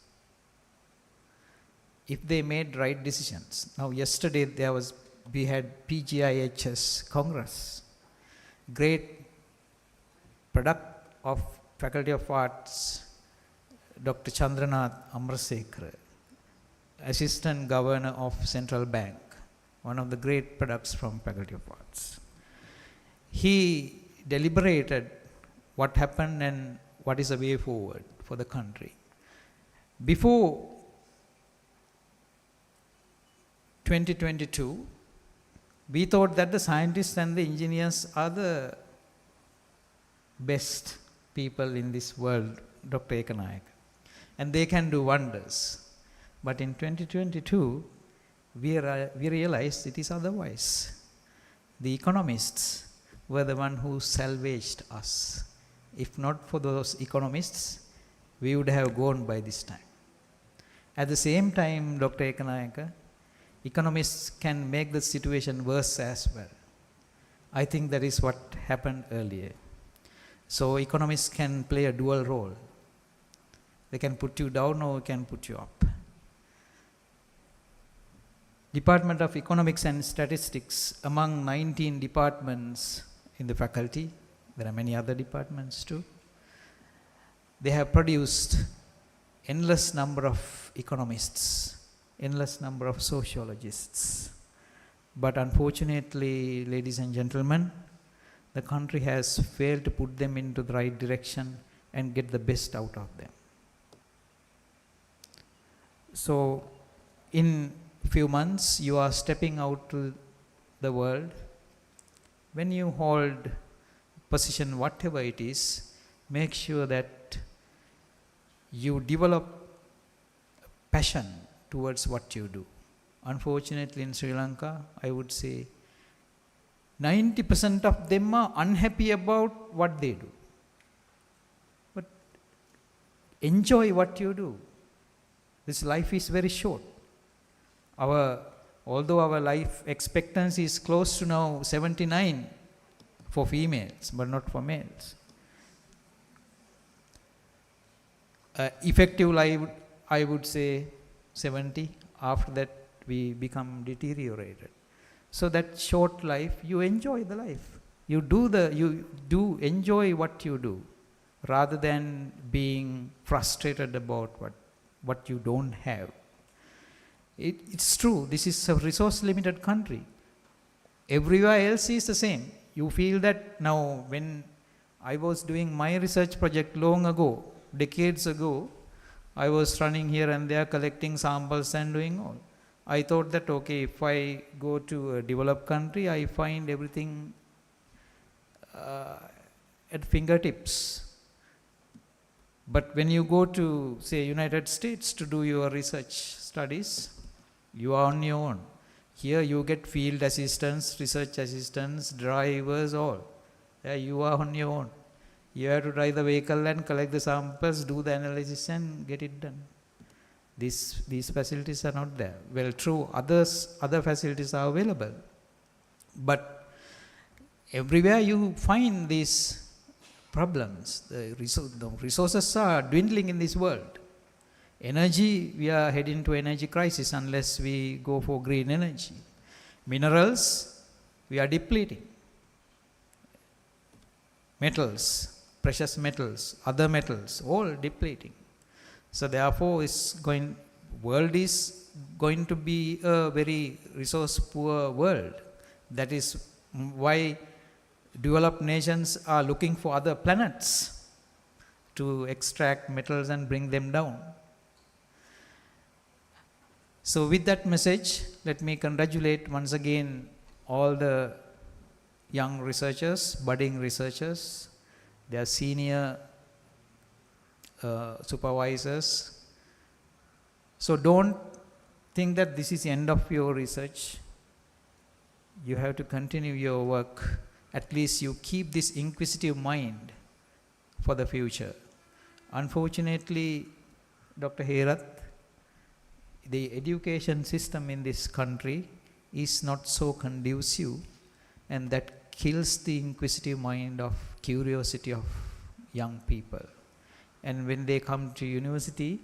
F: If they made right decisions. Now yesterday we had PGIHS Congress, great product of Faculty of Arts, Dr. Chandranath Amrasekhar, Assistant Governor of Central Bank, one of the great products from Faculty of Arts. He deliberated what happened and what is the way forward for the country. Before 2022, we thought that the scientists and the engineers are the best people in this world, Dr. Ekanayaka, and they can do wonders. But in 2022, we realized it is otherwise. The economists were the one who salvaged us. If not for those economists, we would have gone by this time. At the same time, Dr. Ekanayaka, economists can make the situation worse as well. I think that is what happened earlier. So economists can play a dual role. They can put you down or can put you up. Department of Economics and Statistics, among 19 departments in the faculty, there are many other departments too, they have produced endless number of economists, endless number of sociologists. But unfortunately, ladies and gentlemen, the country has failed to put them into the right direction and get the best out of them. So, in few months, you are stepping out to the world. When you hold position, whatever it is, make sure that you develop passion towards what you do. Unfortunately, in Sri Lanka, I would say 90% of them are unhappy about what they do. But enjoy what you do. This life is very short. Although our life expectancy is close to now 79 for females, but not for males. Effective life, I would say 70. After that, we become deteriorated. So that short life, you enjoy the life. You do enjoy what you do, rather than being frustrated about what you don't have. It's true, this is a resource limited country. Everywhere else is the same. You feel that now, when I was doing my research project long ago, decades ago, I was running here and there collecting samples and doing all. I thought that, okay, if I go to a developed country, I find everything at fingertips. But when you go to, say, United States to do your research studies, you are on your own. Here you get field assistants, research assistants, drivers, all. You are on your own. You have to drive the vehicle and collect the samples, do the analysis and get it done. These facilities are not there. Well, true, other facilities are available. But everywhere you find these problems. The resources are dwindling in this world. Energy, we are heading to energy crisis unless we go for green energy. Minerals, we are depleting. Metals, precious metals, other metals, all depleting. So therefore, world is going to be a very resource poor world. That is why developed nations are looking for other planets to extract metals and bring them down. So with that message, let me congratulate once again all the young researchers, budding researchers, their senior supervisors. So don't think that this is the end of your research. You have to continue your work. At least you keep this inquisitive mind for the future. Unfortunately, Dr. Herath, the education system in this country is not so conducive, and that kills the inquisitive mind of curiosity of young people. And when they come to university,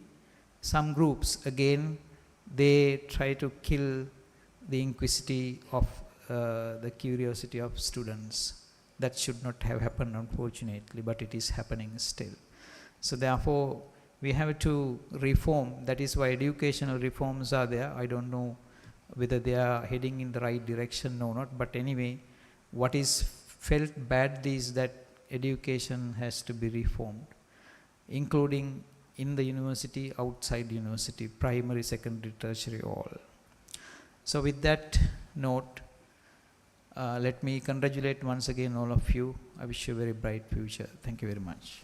F: some groups again, they try to kill the inquisitive of the curiosity of students. That should not have happened, unfortunately, but it is happening still. So therefore, we have to reform. That is why educational reforms are there. I don't know whether they are heading in the right direction or not, but anyway, what is felt badly is that education has to be reformed, including in the university, outside university, primary, secondary, tertiary, all. So with that note, let me congratulate once again all of you. I wish you a very bright future. Thank you very much.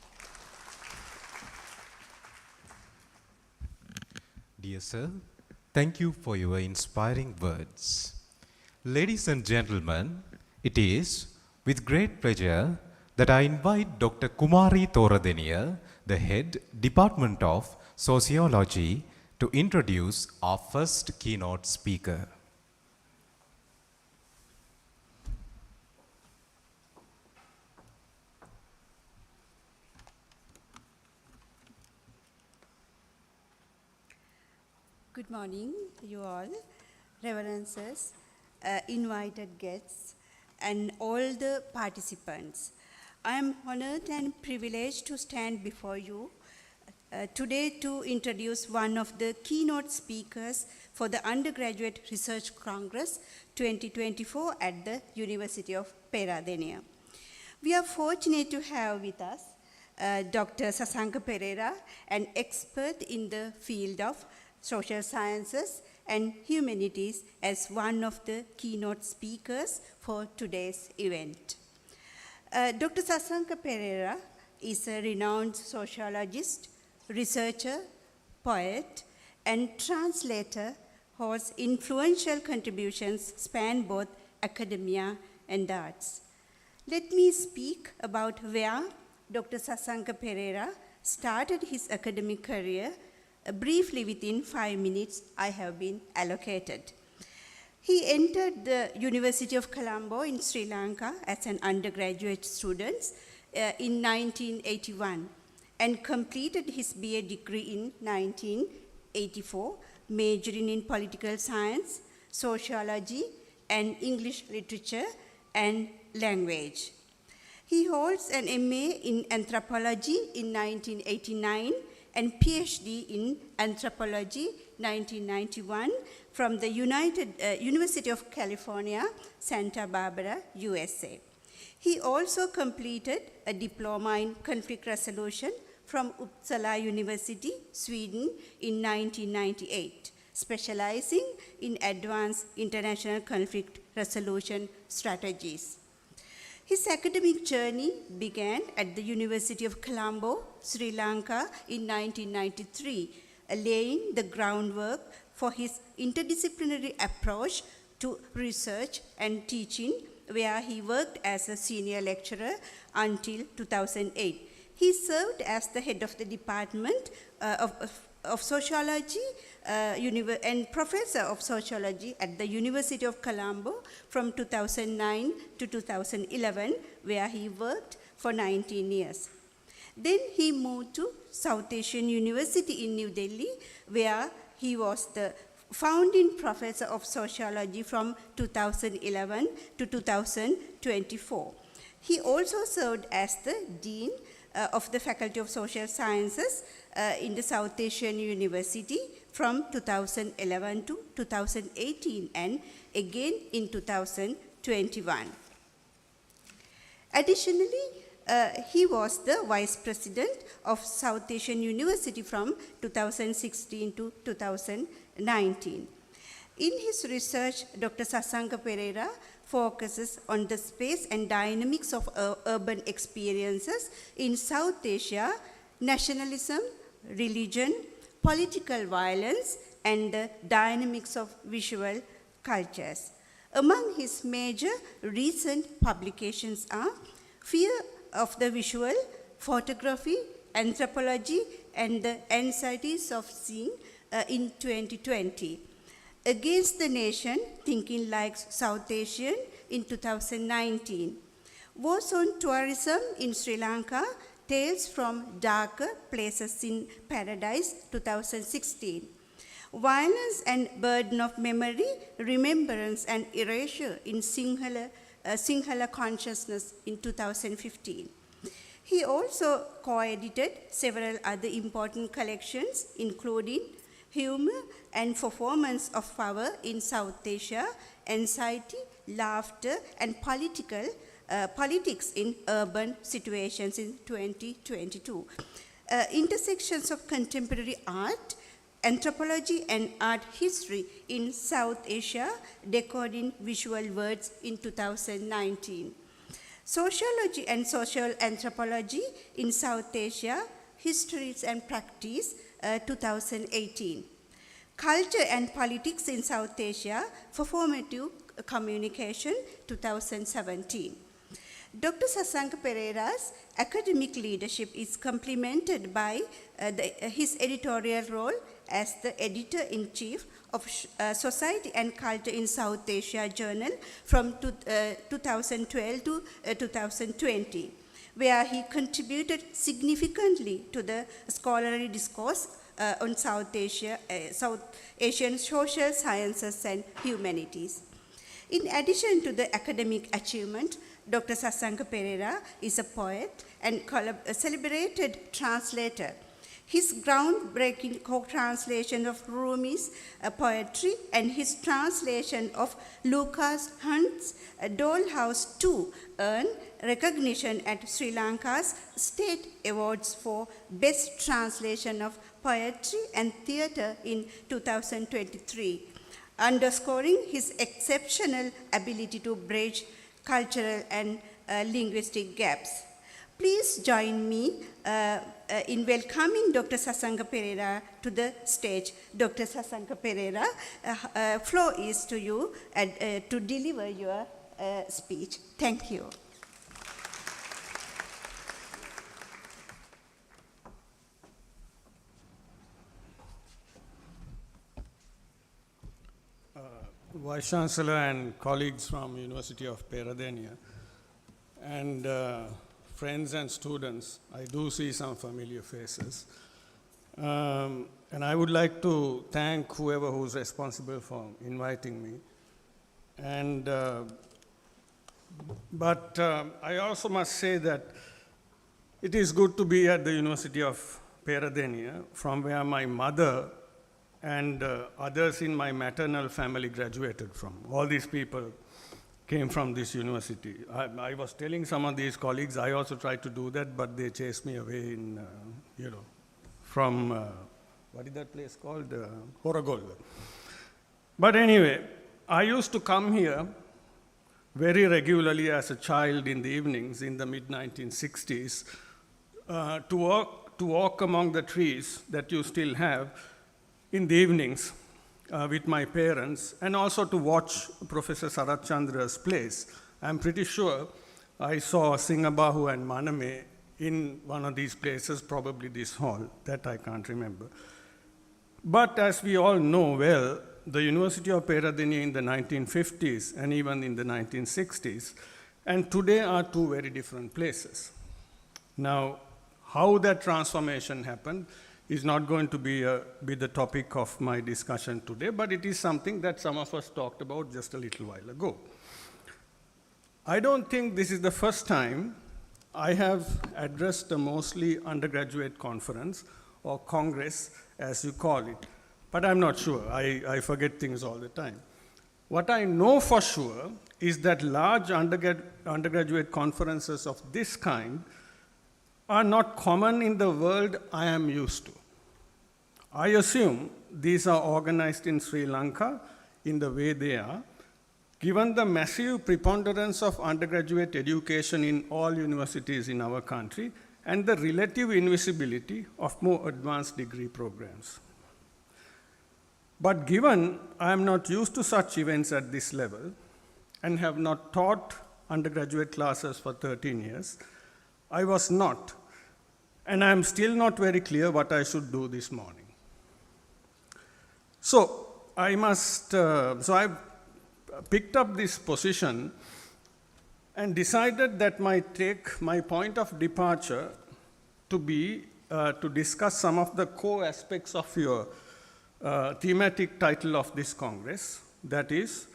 B: Dear sir, thank you for your inspiring words. Ladies and gentlemen, it is with great pleasure that I invite Dr. Kumari Thoradeniya, the head Department of Sociology, to introduce our first keynote speaker.
G: Good morning, you all, reverences, invited guests, and all the participants. I am honored and privileged to stand before you today to introduce one of the keynote speakers for the Undergraduate Research Congress 2024 at the University of Peradeniya. We are fortunate to have with us Dr. Sasanka Pereira, an expert in the field of social sciences and humanities, as one of the keynote speakers for today's event. Dr. Sasanka Pereira is a renowned sociologist, researcher, poet, and translator whose influential contributions span both academia and arts. Let me speak about where Dr. Sasanka Pereira started his academic career briefly within 5 minutes I have been allocated. He entered the University of Colombo in Sri Lanka as an undergraduate student in 1981 and completed his BA degree in 1984, majoring in political science, sociology, and English literature and language. He holds an MA in anthropology in 1989 and PhD in anthropology 1991 from the University of California, Santa Barbara, USA. He also completed a diploma in conflict resolution from Uppsala University, Sweden in 1998, specializing in advanced international conflict resolution strategies. His academic journey began at the University of Colombo, Sri Lanka in 1993, laying the groundwork for his interdisciplinary approach to research and teaching where he worked as a senior lecturer until 2008. He served as the head of the Department of Sociology and Professor of Sociology at the University of Colombo from 2009 to 2011, where he worked for 19 years. Then he moved to South Asian University in New Delhi, where he was the founding professor of sociology from 2011 to 2024. He also served as the dean of the Faculty of Social Sciences in the South Asian University from 2011 to 2018 and again in 2021. Additionally, he was the vice president of South Asian University from 2016 to 2019. In his research, Dr. Sasanka Pereira focuses on the space and dynamics of urban experiences in South Asia, nationalism, religion, political violence, and the dynamics of visual cultures. Among his major recent publications are Fear of the Visual, Photography, Anthropology, and the Anxieties of Seeing in 2020. Against the Nation, Thinking Like South Asian in 2019. Wars on Tourism in Sri Lanka, Tales from Darker Places in Paradise 2016. Violence and Burden of Memory, Remembrance and Erasure in Sinhala Consciousness in 2015. He also co-edited several other important collections, including Humor and Performance of Power in South Asia, Anxiety, Laughter, and Politics in Urban Situations in 2022. Intersections of Contemporary Art, Anthropology and Art History in South Asia, Decoding Visual Words in 2019. Sociology and Social Anthropology in South Asia, Histories and Practice, 2018. Culture and Politics in South Asia, Performative Communication, 2017. Dr. Sasanka Pereira's academic leadership is complemented by his editorial role as the editor-in-chief of Society and Culture in South Asia Journal from 2012 to 2020, where he contributed significantly to the scholarly discourse on South Asian social sciences and humanities. In addition to the academic achievement, Dr. Sasanka Pereira is a poet and a celebrated translator. His groundbreaking co-translation of Rumi's poetry and his translation of Lucas Hunt's Dollhouse 2 earned recognition at Sri Lanka's State Awards for Best Translation of Poetry and Theatre in 2023, underscoring his exceptional ability to bridge cultural and linguistic gaps. Please join me in welcoming Dr. Sasanka Pereira to the stage. Dr. Sasanka Pereira, floor is to you to deliver your speech. Thank you.
H: Vice Chancellor and colleagues from University of Peradeniya, and friends and students, I do see some familiar faces. And I would like to thank whoever who's responsible for inviting me. And, but I also must say that it is good to be at the University of Peradeniya, from where my mother and others in my maternal family graduated from. All these people came from this university. I was telling some of these colleagues, I also tried to do that, but they chased me away in, from, what is that place called? Horagol. But anyway, I used to come here very regularly as a child in the evenings in the mid-1960s to walk among the trees that you still have in the evenings with my parents, and also to watch Professor Sarat Chandra's plays I'm pretty sure I saw Singabahu and Maname in one of these places, probably this hall, that I can't remember. But as we all know well, the University of Peradeniya in the 1950s and even in the 1960s, and today are two very different places. Now, how that transformation happened is not going to be the topic of my discussion today, but it is something that some of us talked about just a little while ago. I don't think this is the first time I have addressed a mostly undergraduate conference or congress, as you call it, but I'm not sure. I forget things all the time. What I know for sure is that large undergraduate conferences of this kind are not common in the world I am used to. I assume these are organized in Sri Lanka in the way they are, given the massive preponderance of undergraduate education in all universities in our country and the relative invisibility of more advanced degree programs. But given I am not used to such events at this level and have not taught undergraduate classes for 13 years, I was not, and I am still not very clear what I should do this morning. So I picked up this position and decided that my point of departure to be to discuss some of the core aspects of your thematic title of this Congress, that is,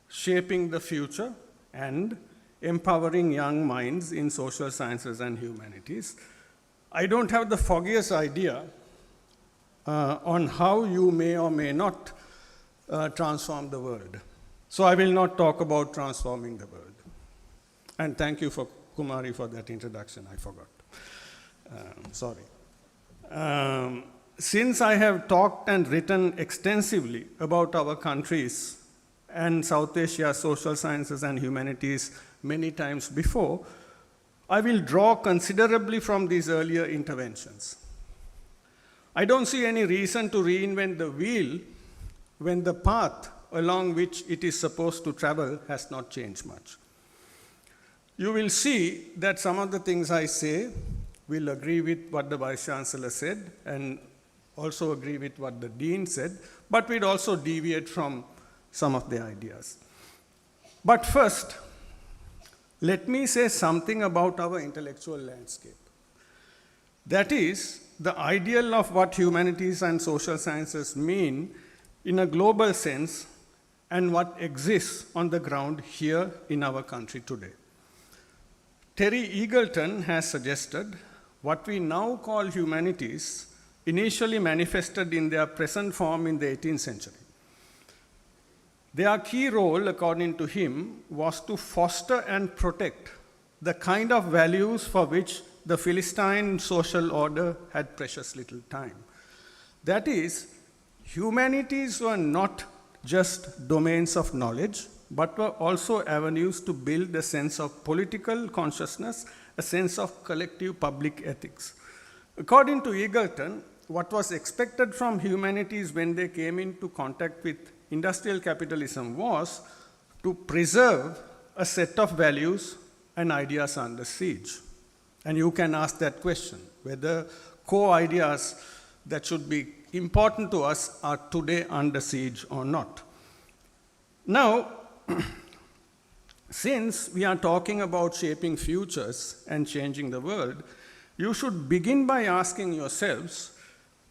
H: shaping the future and empowering young minds in social sciences and humanities. I don't have the foggiest idea on how you may or may not transform the world. So I will not talk about transforming the world. And thank you for Kumari for that introduction, I forgot. Sorry. Since I have talked and written extensively about our countries and South Asia's social sciences and humanities many times before, I will draw considerably from these earlier interventions. I don't see any reason to reinvent the wheel when the path along which it is supposed to travel has not changed much. You will see that some of the things I say will agree with what the Vice Chancellor said and also agree with what the Dean said, but we'd also deviate from some of the ideas. But first, let me say something about our intellectual landscape. That is, the ideal of what humanities and social sciences mean in a global sense and what exists on the ground here in our country today. Terry Eagleton has suggested what we now call humanities initially manifested in their present form in the 18th century. Their key role, according to him, was to foster and protect the kind of values for which the Philistine social order had precious little time. That is, humanities were not just domains of knowledge, but were also avenues to build a sense of political consciousness, a sense of collective public ethics. According to Eagleton, what was expected from humanities when they came into contact with industrial capitalism was to preserve a set of values and ideas under siege. And you can ask that question, whether core ideas that should be important to us are today under siege or not. Now, since we are talking about shaping futures and changing the world, you should begin by asking yourselves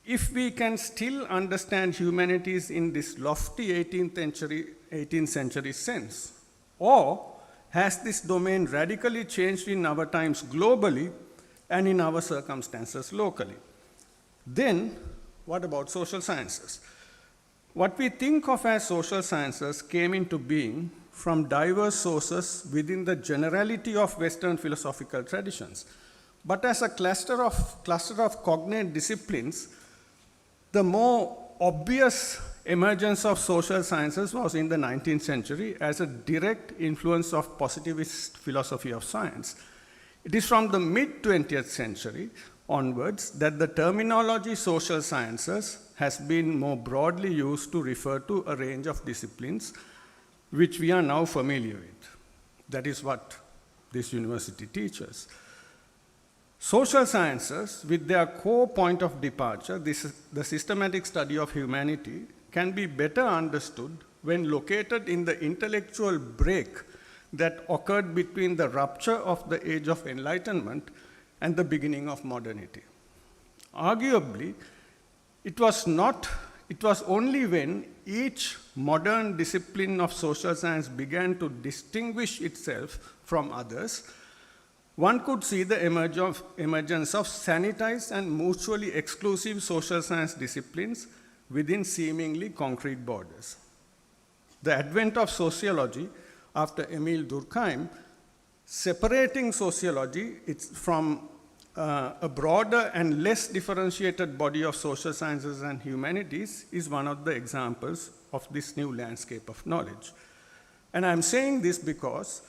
H: if we can still understand humanities in this lofty 18th century sense, or has this domain radically changed in our times globally and in our circumstances locally? Then, what about social sciences? What we think of as social sciences came into being from diverse sources within the generality of Western philosophical traditions. But as a cluster of cognate disciplines, the more obvious emergence of social sciences was in the 19th century as a direct influence of positivist philosophy of science. It is from the mid-20th century onwards that the terminology social sciences has been more broadly used to refer to a range of disciplines which we are now familiar with. That is what this university teaches. Social sciences, with their core point of departure, the systematic study of humanity, can be better understood when located in the intellectual break that occurred between the rupture of the Age of Enlightenment and the beginning of modernity. Arguably, it was only when each modern discipline of social science began to distinguish itself from others, one could see the emergence of sanitized and mutually exclusive social science disciplines within seemingly concrete borders. The advent of sociology after Emile Durkheim, separating sociology from a broader and less differentiated body of social sciences and humanities, is one of the examples of this new landscape of knowledge. And I'm saying this because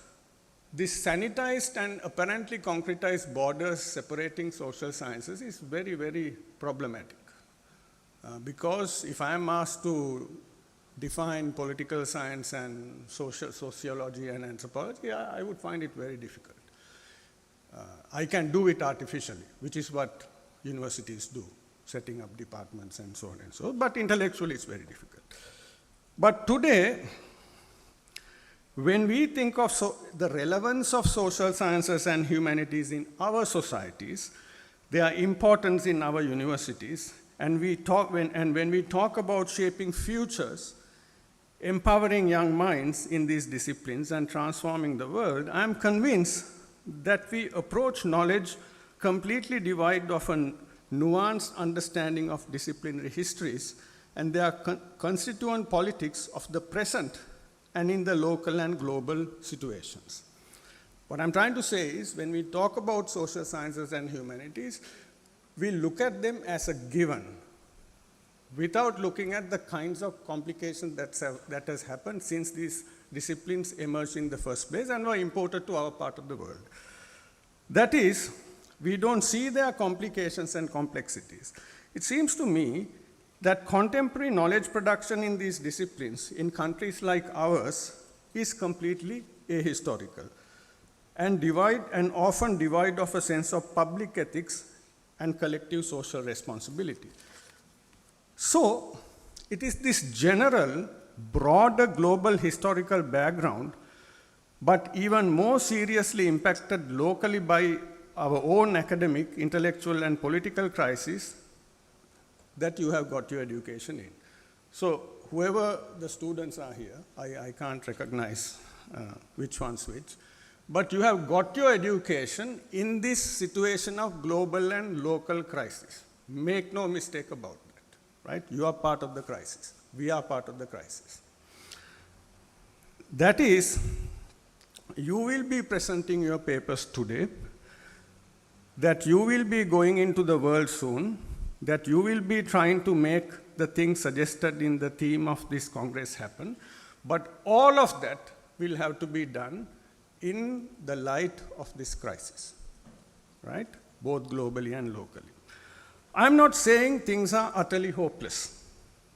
H: this sanitized and apparently concretized borders separating social sciences is very, very problematic. Because if I'm asked to define political science and sociology and anthropology, I would find it very difficult. I can do it artificially, which is what universities do, setting up departments and so on and so on, but intellectually it's very difficult. But today, when we think of the relevance of social sciences and humanities in our societies, their importance in our universities, and when we talk about shaping futures, empowering young minds in these disciplines and transforming the world, I'm convinced that we approach knowledge completely devoid of a nuanced understanding of disciplinary histories and their constituent politics of the present and in the local and global situations. What I'm trying to say is, when we talk about social sciences and humanities, we look at them as a given, without looking at the kinds of complications that has happened since these disciplines emerged in the first place and were imported to our part of the world. That is, we don't see their complications and complexities. It seems to me that contemporary knowledge production in these disciplines in countries like ours is completely ahistorical and often devoid of a sense of public ethics and collective social responsibility. So, it is this general, broader global historical background, but even more seriously impacted locally by our own academic, intellectual, and political crises that you have got your education in. So, whoever the students are here, I can't recognize which one's which, but you have got your education in this situation of global and local crisis. Make no mistake about that, right? You are part of the crisis. We are part of the crisis. That is, you will be presenting your papers today, that you will be going into the world soon, that you will be trying to make the things suggested in the theme of this Congress happen, but all of that will have to be done in the light of this crisis, right? Both globally and locally. I'm not saying things are utterly hopeless,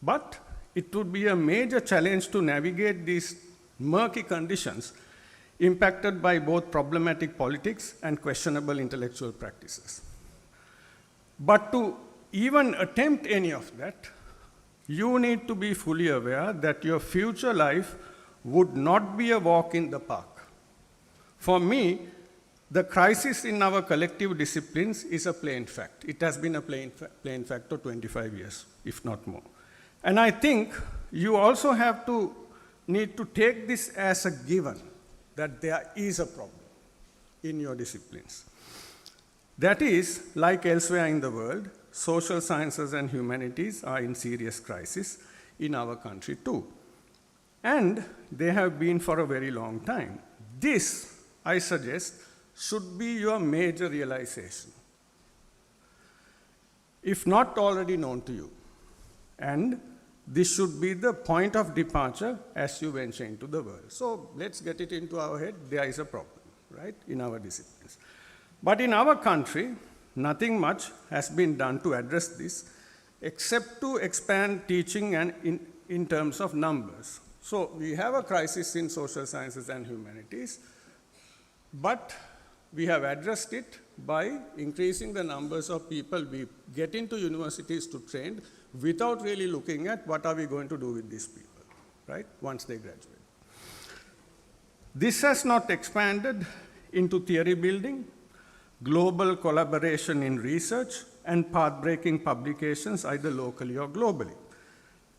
H: but it would be a major challenge to navigate these murky conditions impacted by both problematic politics and questionable intellectual practices. But to even attempt any of that, you need to be fully aware that your future life would not be a walk in the park. For me, the crisis in our collective disciplines is a plain fact. It has been a plain fact for 25 years, if not more. And I think you also need to take this as a given, that there is a problem in your disciplines. That is, like elsewhere in the world, social sciences and humanities are in serious crisis in our country too. And they have been for a very long time. This, I suggest, should be your major realization, if not already known to you. And this should be the point of departure as you venture into the world. So let's get it into our head, there is a problem, right, in our disciplines. But in our country, nothing much has been done to address this, except to expand teaching and in terms of numbers. So we have a crisis in social sciences and humanities. But we have addressed it by increasing the numbers of people we get into universities to train without really looking at what are we going to do with these people, right, once they graduate. This has not expanded into theory building, global collaboration in research, and path-breaking publications either locally or globally.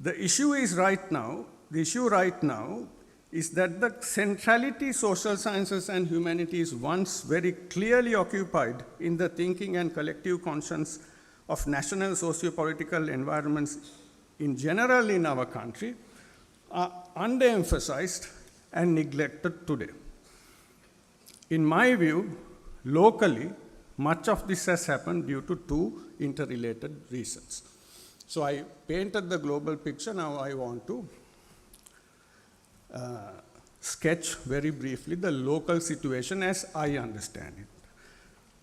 H: The issue right now is that the centrality social sciences and humanities once very clearly occupied in the thinking and collective conscience of national socio-political environments in general in our country are underemphasized and neglected today. In my view, locally, much of this has happened due to two interrelated reasons. So I painted the global picture, now I want to sketch very briefly the local situation as I understand it.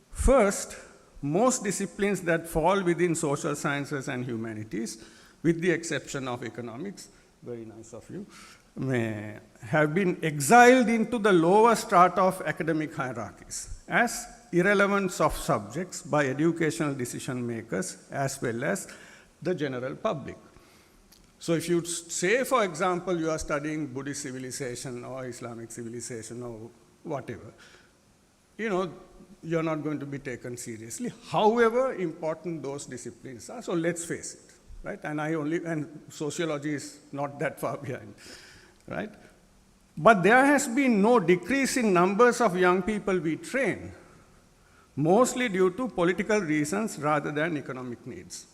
H: First, most disciplines that fall within social sciences and humanities, with the exception of economics, very nice of you, have been exiled into the lower strata of academic hierarchies as irrelevant soft subjects by educational decision makers as well as the general public. So if you say, for example, you are studying Buddhist civilization or Islamic civilization or whatever, you're not going to be taken seriously, however important those disciplines are. So let's face it, right? And sociology is not that far behind, right? But there has been no decrease in numbers of young people we train, mostly due to political reasons rather than economic needs.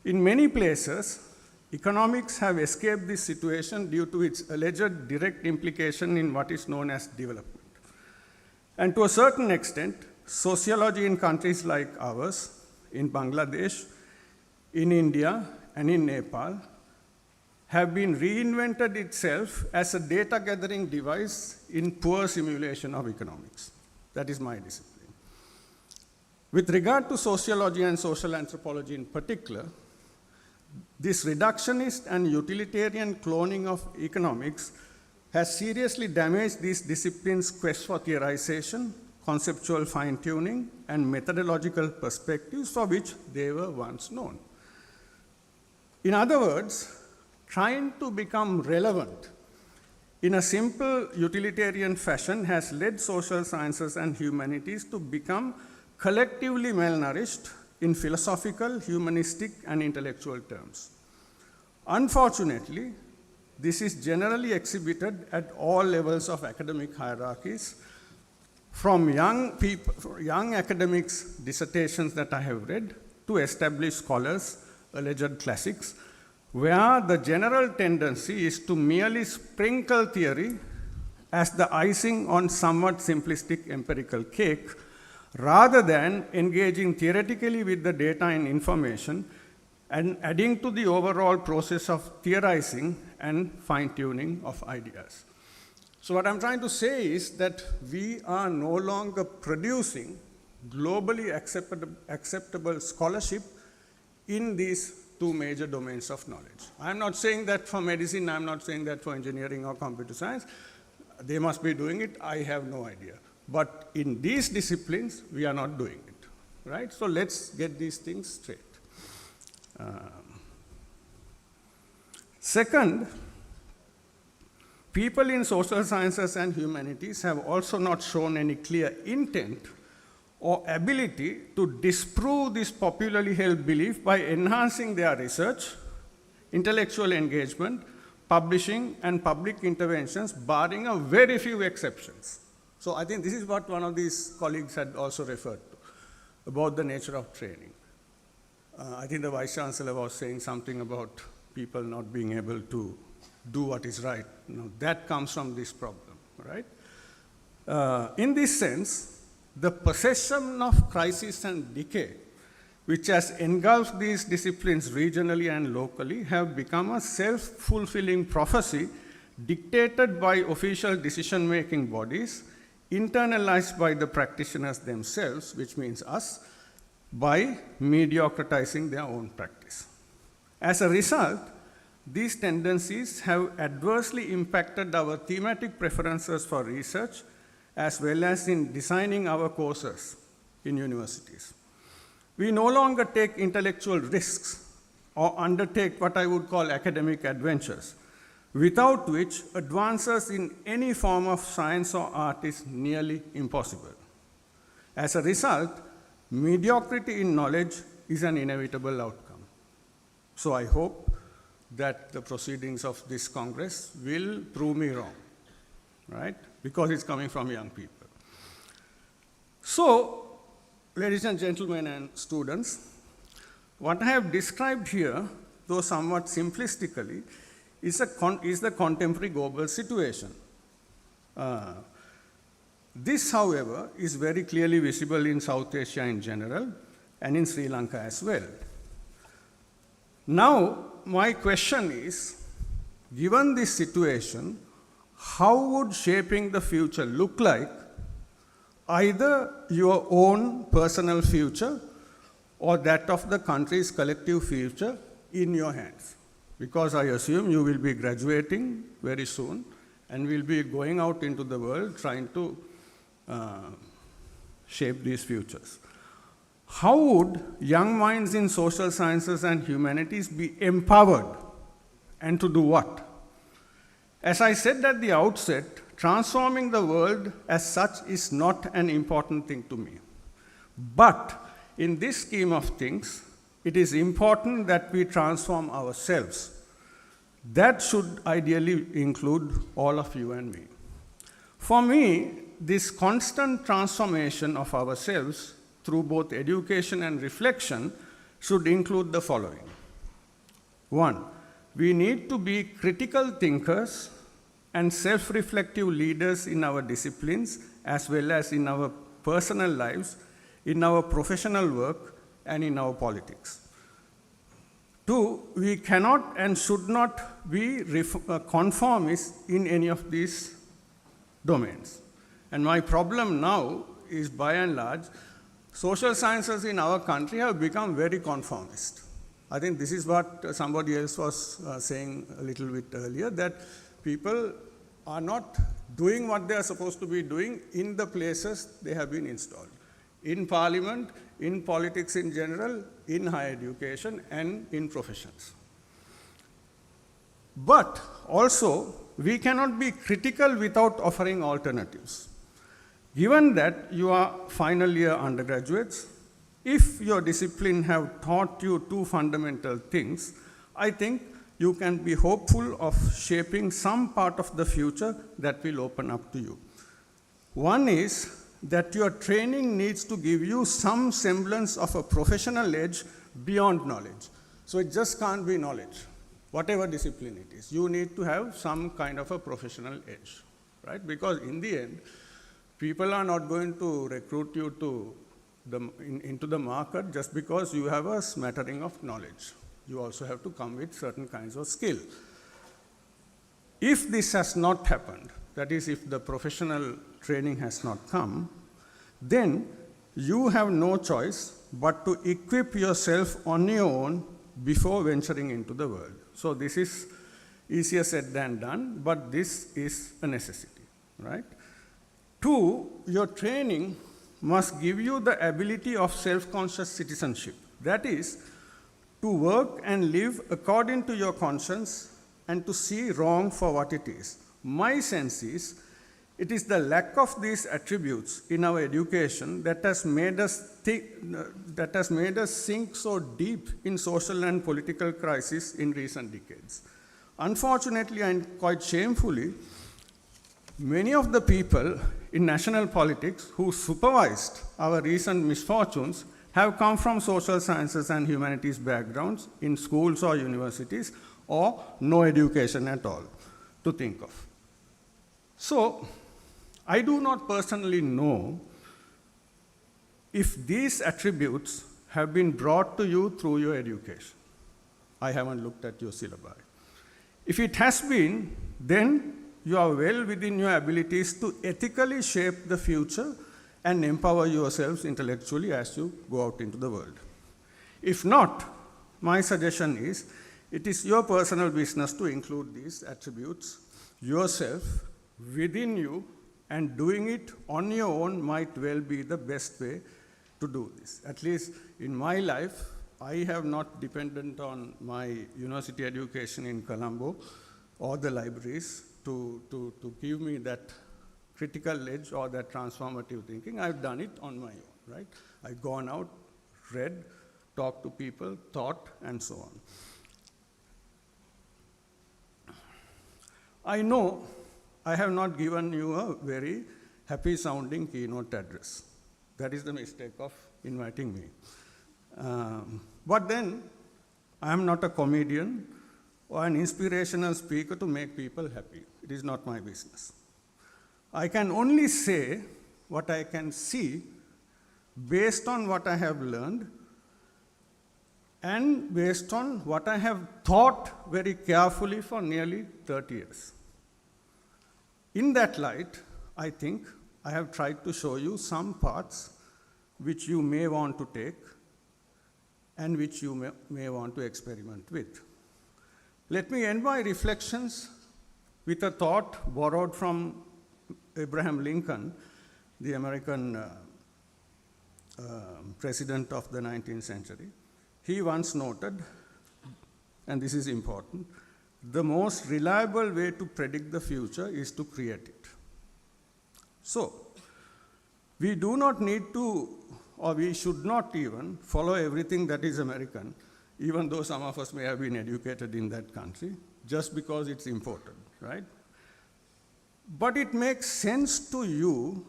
H: In many places, economics have escaped this situation due to its alleged direct implication in what is known as development. And to a certain extent, sociology in countries like ours, in Bangladesh, in India, and in Nepal, have been reinvented itself as a data gathering device in poor simulation of economics. That is my discipline. With regard to sociology and social anthropology in particular, this reductionist and utilitarian cloning of economics has seriously damaged these disciplines' quest for theorization, conceptual fine-tuning, and methodological perspectives for which they were once known. In other words, trying to become relevant in a simple utilitarian fashion has led social sciences and humanities to become collectively malnourished in philosophical, humanistic, and intellectual terms. Unfortunately, this is generally exhibited at all levels of academic hierarchies, from young academics' dissertations that I have read to established scholars, alleged classics, where the general tendency is to merely sprinkle theory as the icing on somewhat simplistic empirical cake, rather than engaging theoretically with the data and information and adding to the overall process of theorizing and fine-tuning of ideas. So what I'm trying to say is that we are no longer producing globally acceptable scholarship in these two major domains of knowledge. I'm not saying that for medicine, I'm not saying that for engineering or computer science. They must be doing it, I have no idea. But in these disciplines, we are not doing it, right? So let's get these things straight. Second, people in social sciences and humanities have also not shown any clear intent or ability to disprove this popularly held belief by enhancing their research, intellectual engagement, publishing, and public interventions, barring a very few exceptions. So I think this is what one of these colleagues had also referred to, about the nature of training. I think the Vice Chancellor was saying something about people not being able to do what is right. That comes from this problem, right? In this sense, the perception of crisis and decay, which has engulfed these disciplines regionally and locally, have become a self-fulfilling prophecy dictated by official decision-making bodies, internalized by the practitioners themselves, which means us, by mediocratizing their own practice. As a result, these tendencies have adversely impacted our thematic preferences for research as well as in designing our courses in universities. We no longer take intellectual risks or undertake what I would call academic adventures, without which advances in any form of science or art is nearly impossible. As a result, mediocrity in knowledge is an inevitable outcome. So I hope that the proceedings of this Congress will prove me wrong, right? Because it's coming from young people. So, ladies and gentlemen and students, what I have described here, though somewhat simplistically, is the contemporary global situation. This, however, is very clearly visible in South Asia in general and in Sri Lanka as well. Now, my question is, given this situation, how would shaping the future look like, either your own personal future or that of the country's collective future in your hands? Because I assume you will be graduating very soon and will be going out into the world trying to shape these futures. How would young minds in social sciences and humanities be empowered, and to do what? As I said at the outset, transforming the world as such is not an important thing to me. But in this scheme of things, it is important that we transform ourselves. That should ideally include all of you and me. For me, this constant transformation of ourselves through both education and reflection should include the following. 1, we need to be critical thinkers and self-reflective leaders in our disciplines as well as in our personal lives, in our professional work, and in our politics. 2, we cannot and should not be conformists in any of these domains. And my problem now is, by and large, social sciences in our country have become very conformist. I think this is what somebody else was saying a little bit earlier, that people are not doing what they are supposed to be doing in the places they have been installed. In parliament, in politics in general, in higher education, and in professions. But also, we cannot be critical without offering alternatives. Given that you are final year undergraduates, if your discipline have taught you 2 fundamental things, I think you can be hopeful of shaping some part of the future that will open up to you. One is that your training needs to give you some semblance of a professional edge beyond knowledge. So it just can't be knowledge, whatever discipline it is. You need to have some kind of a professional edge, right? Because in the end, people are not going to recruit you to into the market just because you have a smattering of knowledge. You also have to come with certain kinds of skill. If this has not happened, that is, if the professional training has not come, then you have no choice but to equip yourself on your own before venturing into the world. So this is easier said than done, but this is a necessity, right? 2, your training must give you the ability of self-conscious citizenship. That is, to work and live according to your conscience and to see wrong for what it is. My sense is, it is the lack of these attributes in our education that has made us sink so deep in social and political crisis in recent decades. Unfortunately, and quite shamefully, many of the people in national politics who supervised our recent misfortunes have come from social sciences and humanities backgrounds in schools or universities, or no education at all to think of. So, I do not personally know if these attributes have been brought to you through your education. I haven't looked at your syllabi. If it has been, then you are well within your abilities to ethically shape the future and empower yourselves intellectually as you go out into the world. If not, my suggestion is, it is your personal business to include these attributes yourself within you And doing it on your own might well be the best way to do this. At least in my life, I have not depended on my university education in Colombo or the libraries to give me that critical edge or that transformative thinking. I've done it on my own, right? I've gone out, read, talked to people, thought, and so on. I know I have not given you a very happy sounding keynote address. That is the mistake of inviting me. But then, I am not a comedian or an inspirational speaker to make people happy. It is not my business. I can only say what I can see based on what I have learned and based on what I have thought very carefully for nearly 30 years. In that light, I think I have tried to show you some paths which you may want to take and which you may want to experiment with. Let me end my reflections with a thought borrowed from Abraham Lincoln, the American president of the 19th century. He once noted, and this is important, the most reliable way to predict the future is to create it. So, we do not need to, or we should not even, follow everything that is American, even though some of us may have been educated in that country, just because it's important, right? But it makes sense to you,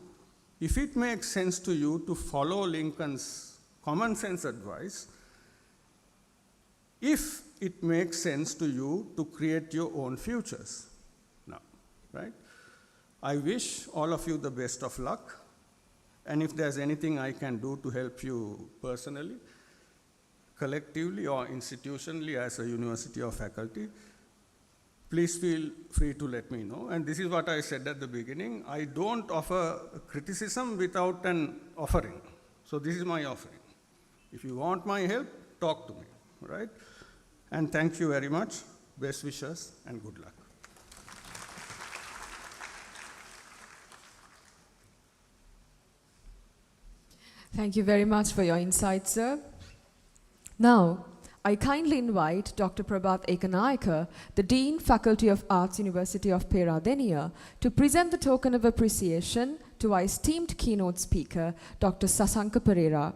H: if it makes sense to you to follow Lincoln's common sense advice, if it makes sense to you to create your own futures now, right? I wish all of you the best of luck, and if there's anything I can do to help you personally, collectively or institutionally as a university or faculty, please feel free to let me know. And this is what I said at the beginning. I don't offer criticism without an offering. So this is my offering. If you want my help, talk to me, right? And thank you very much. Best wishes and good luck.
A: Thank you very much for your insight, sir. Now, I kindly invite Dr. Prabhat Ekanayaka, the Dean, Faculty of Arts, University of Peradeniya, to present the token of appreciation to our esteemed keynote speaker, Dr. Sasanka Pereira.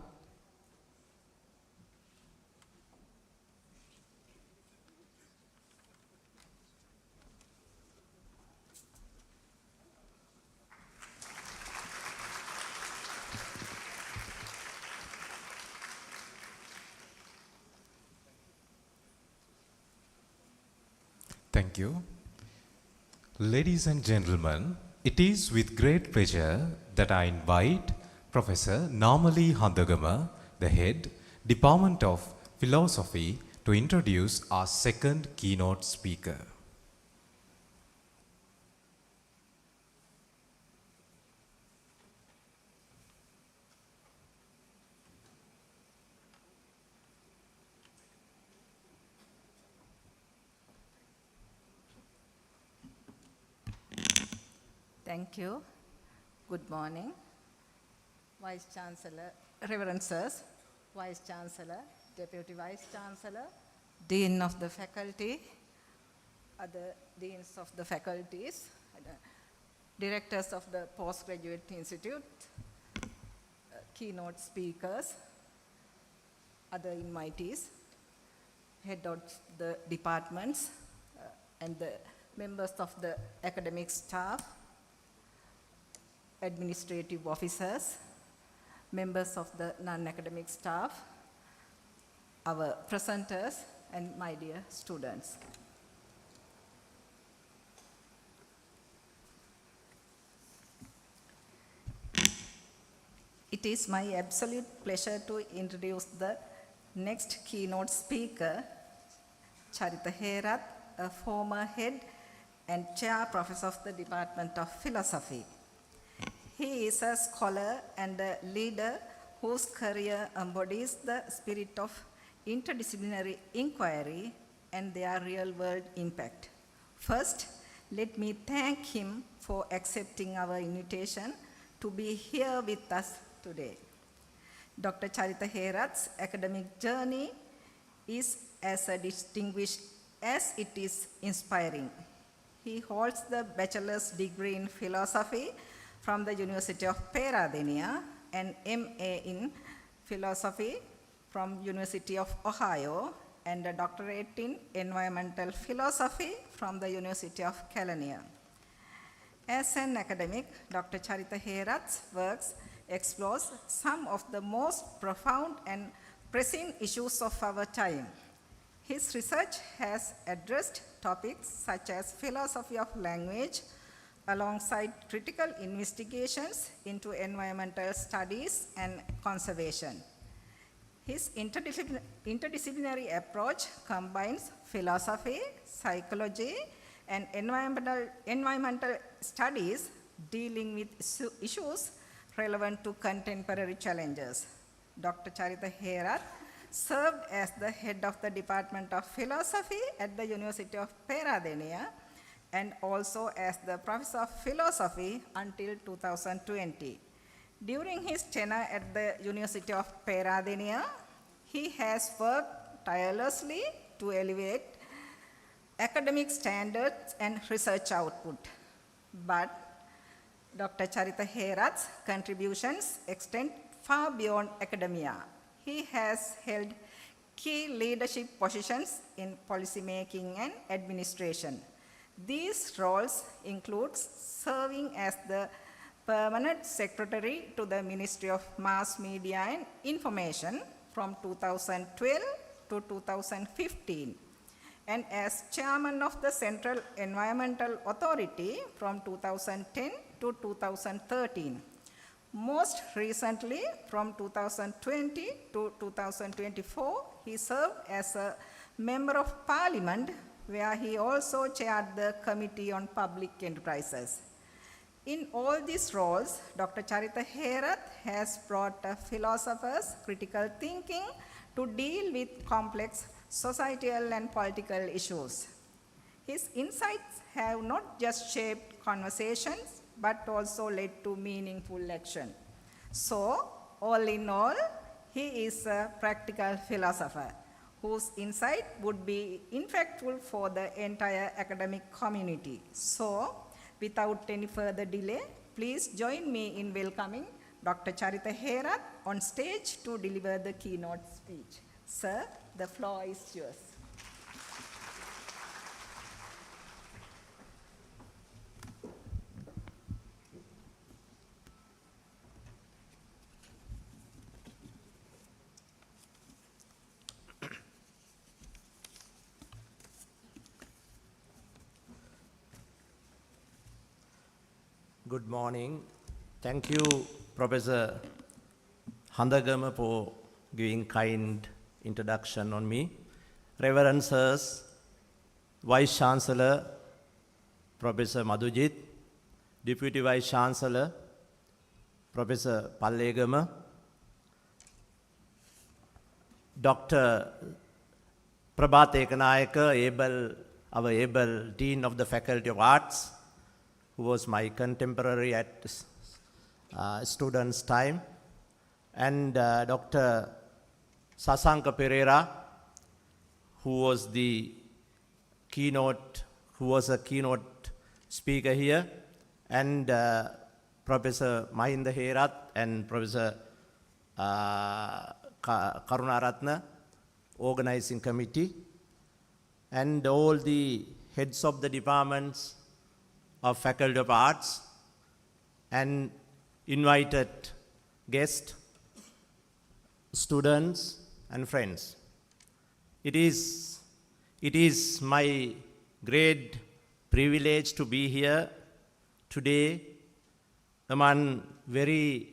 B: Thank you. Ladies and gentlemen, it is with great pleasure that I invite Professor Namali Handagama, the head, Department of Philosophy, to introduce our second keynote speaker.
I: Thank you. Good morning. Vice Chancellor, Reverend Sirs, Vice Chancellor, Deputy Vice Chancellor, Dean of the Faculty, other Deans of the Faculties, Directors of the Postgraduate Institute, keynote speakers, other invitees, head of the departments, and the members of the academic staff, administrative officers, members of the non-academic staff, our presenters, and my dear students. It is my absolute pleasure to introduce the next keynote speaker, Charita Herath, a former head and chair professor of the Department of Philosophy. He is a scholar and a leader whose career embodies the spirit of interdisciplinary inquiry and their real-world impact. First, let me thank him for accepting our invitation to be here with us today. Dr. Charita Herath's academic journey is as distinguished as it is inspiring. He holds the bachelor's degree in philosophy from the University of Peradeniya and MA in philosophy from University of Ohio and a doctorate in environmental philosophy from the University of Kelaniya. As an academic, Dr. Charita Herath's works explores some of the most profound and pressing issues of our time. His research has addressed topics such as philosophy of language, alongside critical investigations into environmental studies and conservation. His interdisciplinary approach combines philosophy, psychology, and environmental studies dealing with issues relevant to contemporary challenges. Dr. Charita Herath served as the head of the Department of Philosophy at the University of Peradeniya and also as the Professor of Philosophy until 2020. During his tenure at the University of Peradeniya, he has worked tirelessly to elevate academic standards and research output. But Dr. Charita Herath's contributions extend far beyond academia. He has held key leadership positions in policymaking and administration. These roles include serving as the Permanent Secretary to the Ministry of Mass Media and Information from 2012 to 2015, and as Chairman of the Central Environmental Authority from 2010 to 2013. Most recently, from 2020 to 2024, he served as a Member of Parliament, where he also chaired the Committee on Public Enterprises. In all these roles, Dr. Charita Herath has brought a philosopher's critical thinking to deal with complex societal and political issues. His insights have not just shaped conversations, but also led to meaningful action. So, all in all, he is a practical philosopher whose insight would be impactful for the entire academic community. So, without any further delay, please join me in welcoming Dr. Charita Herath on stage to deliver the keynote speech. Sir, the floor is yours.
E: Good morning. Thank you, Professor Handagama, for giving kind introduction on me. Reverend Sirs, Vice Chancellor, Professor Madhujit, Deputy Vice Chancellor, Professor Pallegama, Dr. Prabhat Ekanayaka, our able Dean of the Faculty of Arts, who was my contemporary at students' time, and Dr. Sasanka Pereira, who was a keynote speaker here, and Professor Mahinda Herath and Professor Karunaratna, organizing committee, and all the heads of the departments of Faculty of Arts, and invited guests, students, and friends. It is my great privilege to be here today among very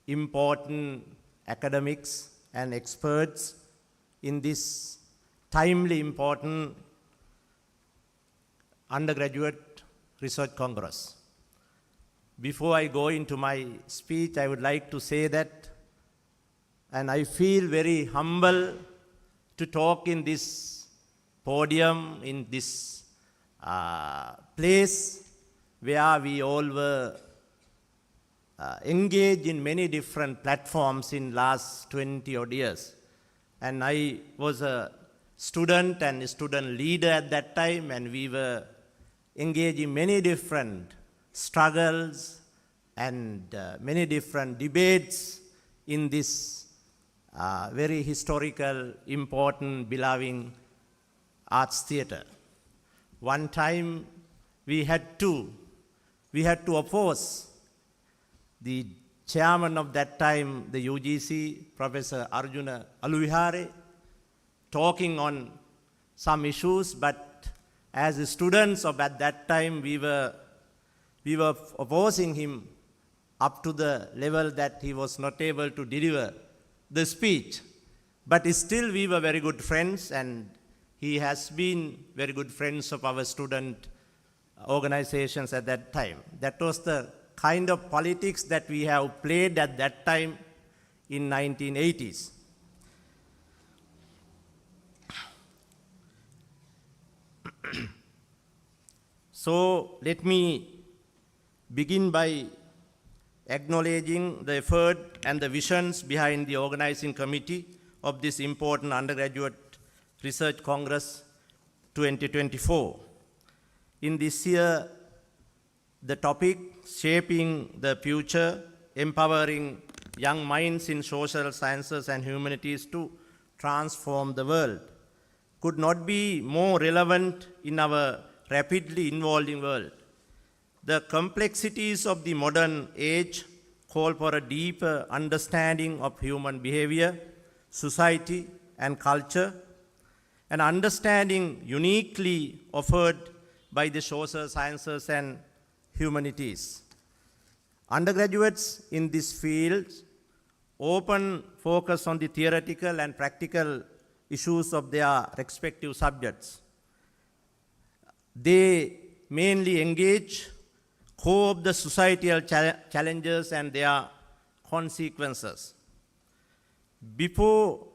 E: important academics and experts in this timely important undergraduate Research Congress. Before I go into my speech, I would like to say that, and I feel very humble to talk in this podium, in this place where we all were engaged in many different platforms in last 20 odd years. And I was a student and a student leader at that time, and we were engaged in many different struggles and many different debates in this very historical, important, beloved arts theatre. One time we had to oppose the chairman of that time, the UGC, Professor Arjuna Aluvihare, talking on some issues, but as students of at that time, we were opposing him up to the level that he was not able to deliver the speech. But still we were very good friends, and he has been very good friends of our student organizations at that time. That was the kind of politics that we have played at that time in 1980s. So let me begin by acknowledging the effort and the visions behind the organizing committee of this important Undergraduate Research Congress 2024. In this year, the topic, Shaping the Future, Empowering Young Minds in Social Sciences and Humanities to Transform the World, could not be more relevant in our rapidly evolving world. The complexities of the modern age call for a deeper understanding of human behavior, society, and culture, an understanding uniquely offered by the social sciences and humanities. Undergraduates in this field often focus on the theoretical and practical issues of their respective subjects. They mainly engage core of the societal challenges and their consequences. Before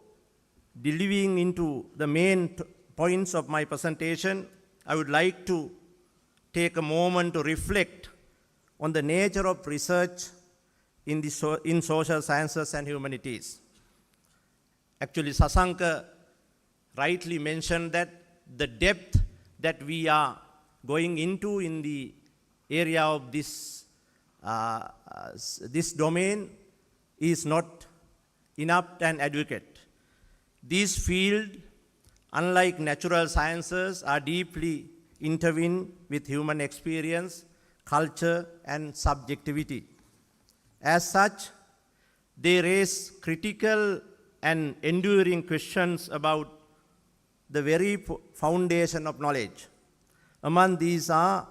E: delving into the main points of my presentation, I would like to take a moment to reflect on the nature of research in social sciences and humanities. Actually, Sasanka rightly mentioned that the depth that we are going into in the area of this domain is not enough and adequate. These fields, unlike natural sciences, are deeply intertwined with human experience, culture, and subjectivity. As such, they raise critical and enduring questions about the very foundation of knowledge. Among these are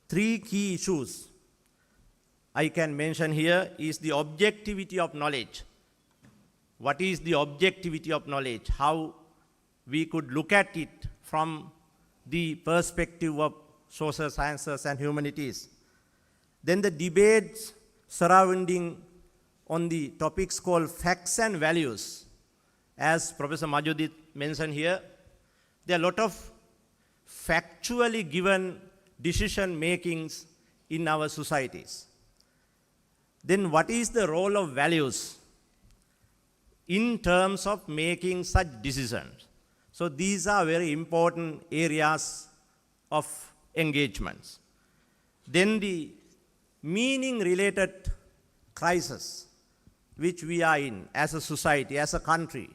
E: three key issues I can mention here is the objectivity of knowledge. What is the objectivity of knowledge? How we could look at it from the perspective of social sciences and humanities. Then the debates surrounding on the topics called facts and values. As Professor Majudit mentioned here, there are a lot of factually given decision makings in our societies. Then what is the role of values in terms of making such decisions? So these are very important areas of engagements. Then the meaning related crisis which we are in as a society, as a country.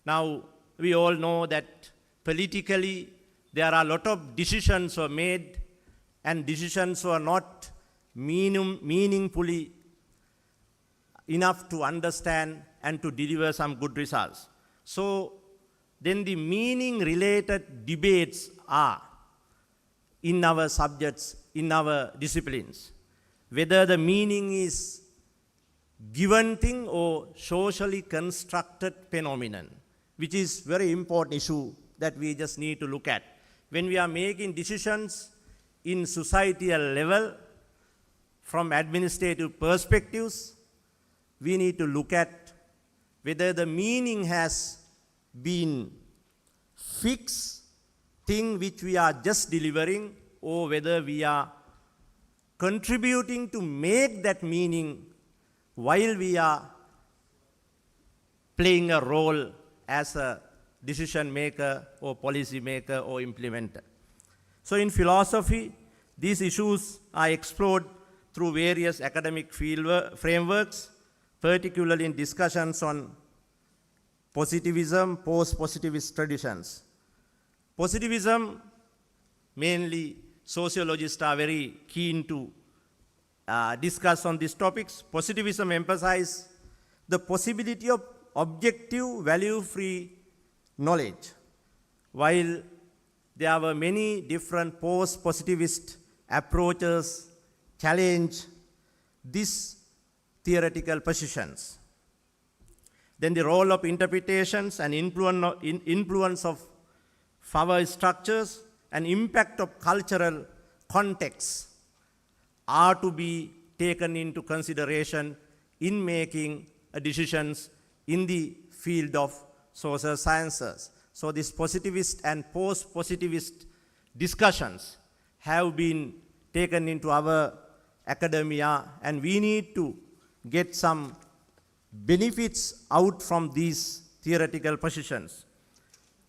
E: Now we all know that politically there are a lot of decisions were made and decisions were not meaningfully enough to understand and to deliver some good results. So then the meaning related debates are in our subjects, in our disciplines. Whether the meaning is given thing or socially constructed phenomenon, which is very important issue that we just need to look at. When we are making decisions in societal level, from administrative perspectives, we need to look at whether the meaning has been fixed thing which we are just delivering or whether we are contributing to make that meaning while we are playing a role as a decision maker or policy maker or implementer. So in philosophy, these issues are explored through various academic frameworks, particularly in discussions on positivism, post-positivist traditions. Positivism, mainly sociologists are very keen to discuss on these topics. Positivism emphasizes the possibility of objective, value-free knowledge, while there were many different post-positivist approaches challenge these theoretical positions. Then the role of interpretations and influence of power structures and impact of cultural contexts are to be taken into consideration in making decisions in the field of social sciences. So these positivist and post-positivist discussions have been taken into our academia, and we need to get some benefits out from these theoretical positions.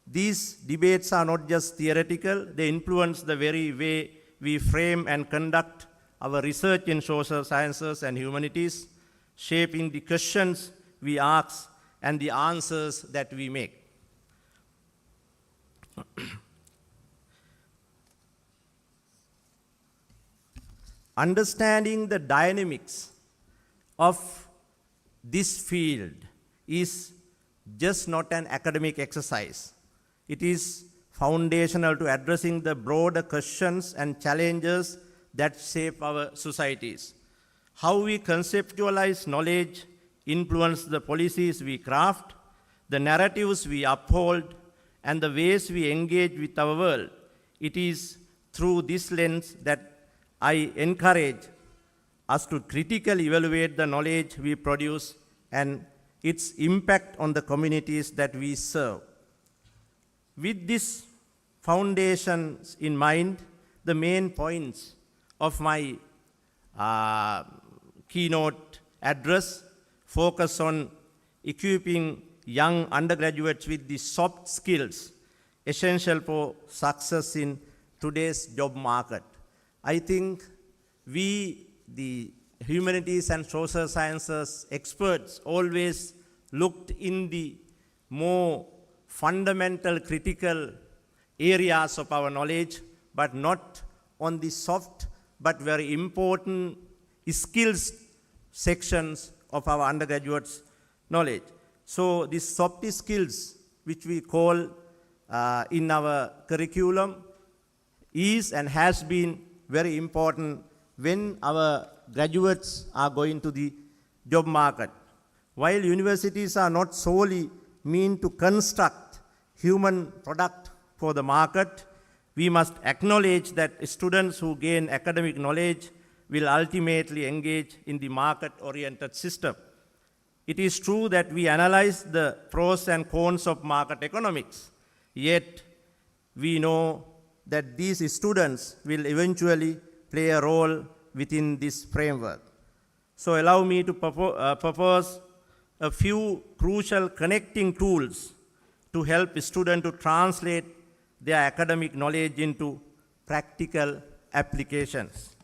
E: These debates are not just theoretical, they influence the very way we frame and conduct our research in social sciences and humanities, shaping the questions we ask and the answers that we make. Understanding the dynamics of this field is just not an academic exercise. It is foundational to addressing the broader questions and challenges that shape our societies. How we conceptualize knowledge influence the policies we craft, the narratives we uphold, and the ways we engage with our world. It is through this lens that I encourage us to critically evaluate the knowledge we produce and its impact on the communities that we serve. With these foundations in mind, the main points of my keynote address focus on equipping young undergraduates with the soft skills essential for success in today's job market. I think we, the humanities and social sciences experts, always looked in the more fundamental, critical areas of our knowledge, but not on the soft but very important skills sections of our undergraduates' knowledge. So these soft skills, which we call in our curriculum, is and has been very important when our graduates are going to the job market. While universities are not solely meant to construct human product for the market, we must acknowledge that students who gain academic knowledge will ultimately engage in the market-oriented system. It is true that we analyze the pros and cons of market economics, yet we know that these students will eventually play a role within this framework. So allow me to propose a few crucial connecting tools to help students to translate their academic knowledge into practical applications.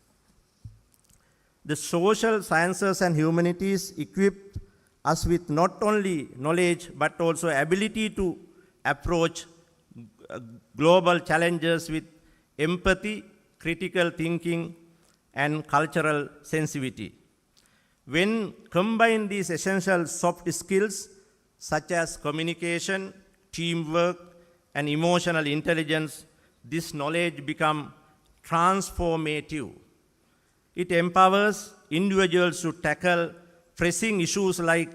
E: The social sciences and humanities equip us with not only knowledge but also ability to approach global challenges with empathy, critical thinking, and cultural sensitivity. When combined these essential soft skills such as communication, teamwork, and emotional intelligence, this knowledge becomes transformative. It empowers individuals to tackle pressing issues like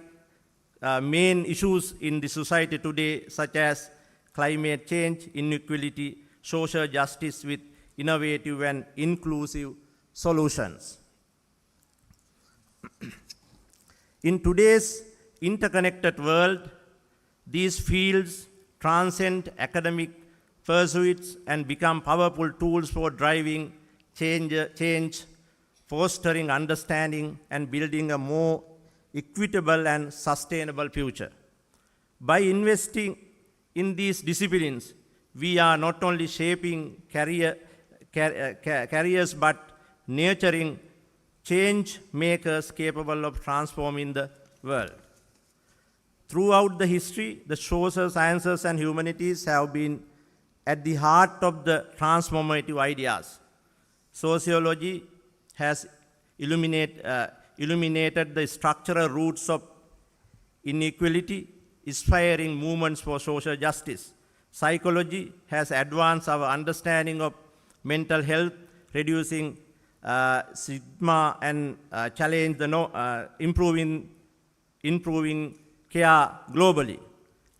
E: main issues in the society today, such as climate change, inequality, social justice with innovative and inclusive solutions. In today's interconnected world, these fields transcend academic pursuits and become powerful tools for driving change, fostering understanding, and building a more equitable and sustainable future. By investing in these disciplines, we are not only shaping careers but nurturing change makers capable of transforming the world. Throughout the history, the social sciences and humanities have been at the heart of the transformative ideas. Sociology has illuminated the structural roots of inequality, inspiring movements for social justice. Psychology has advanced our understanding of mental health, reducing stigma and improving care globally.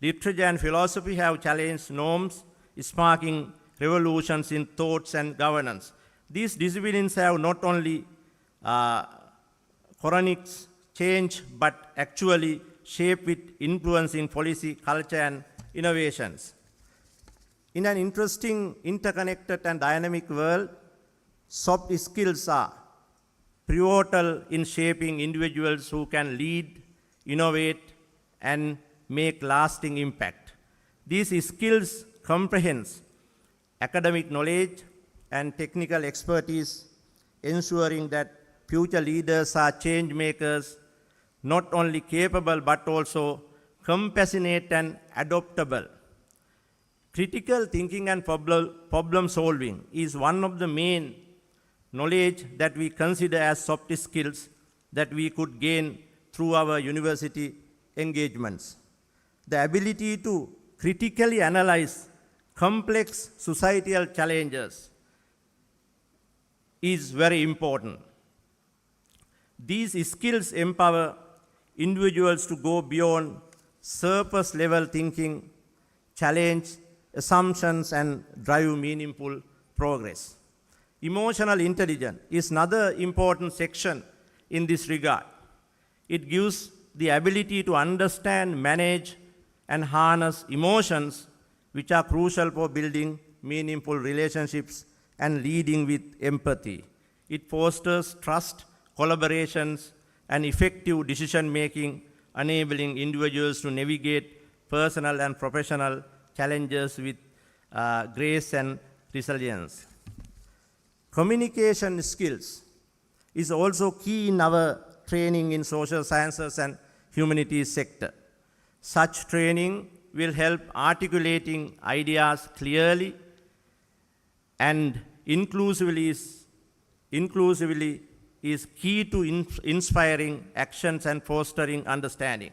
E: Literature and philosophy have challenged norms, sparking revolutions in thoughts and governance. These disciplines have not only chronics change, but actually shape it, influencing policy, culture, and innovations. In an interesting, interconnected, and dynamic world, soft skills are pivotal in shaping individuals who can lead, innovate, and make lasting impact. These skills comprehend academic knowledge and technical expertise, ensuring that future leaders are change makers, not only capable but also compassionate and adaptable. Critical thinking and problem solving is one of the main knowledge that we consider as soft skills that we could gain through our university engagements. The ability to critically analyze complex societal challenges is very important. These skills empower individuals to go beyond surface level thinking, challenge assumptions, and drive meaningful progress. Emotional intelligence is another important section in this regard. It gives the ability to understand, manage, and harness emotions, which are crucial for building meaningful relationships and leading with empathy. It fosters trust, collaborations, and effective decision-making, enabling individuals to navigate personal and professional challenges with grace and resilience. Communication skills is also key in our training in social sciences and humanities sector. Such training will help articulating ideas clearly and inclusively is key to inspiring actions and fostering understanding.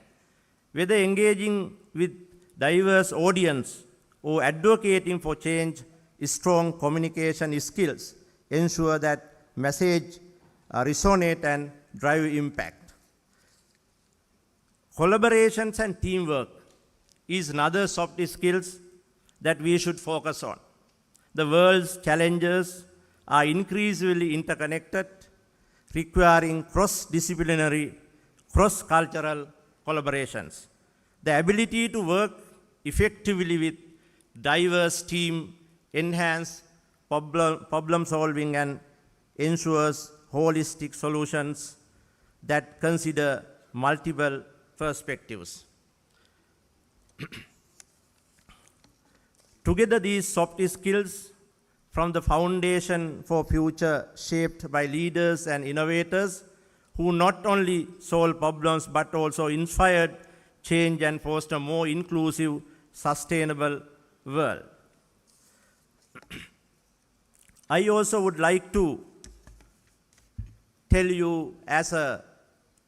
E: Whether engaging with diverse audience or advocating for change, strong communication skills ensure that message resonate and drive impact. Collaborations and teamwork is another soft skills that we should focus on. The world's challenges are increasingly interconnected, requiring cross-disciplinary, cross-cultural collaborations. The ability to work effectively with diverse teams enhance problem solving and ensures holistic solutions that consider multiple perspectives. Together, these soft skills form the foundation for future shaped by leaders and innovators who not only solve problems but also inspired change and foster a more inclusive, sustainable world. I also would like to tell you, as a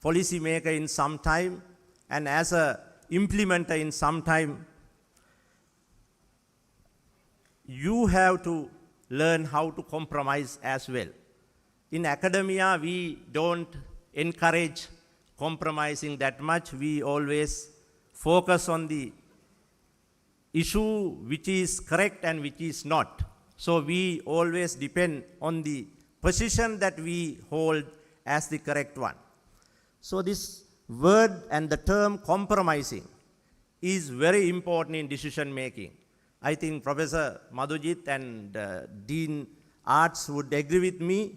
E: policy maker in some time and as a implementer in some time, you have to learn how to compromise as well. In academia, we don't encourage compromising that much. We always focus on the issue which is correct and which is not. So we always depend on the position that we hold as the correct one. So this word and the term compromising is very important in decision making. I think Professor Madhujit and Dean Arts would agree with me.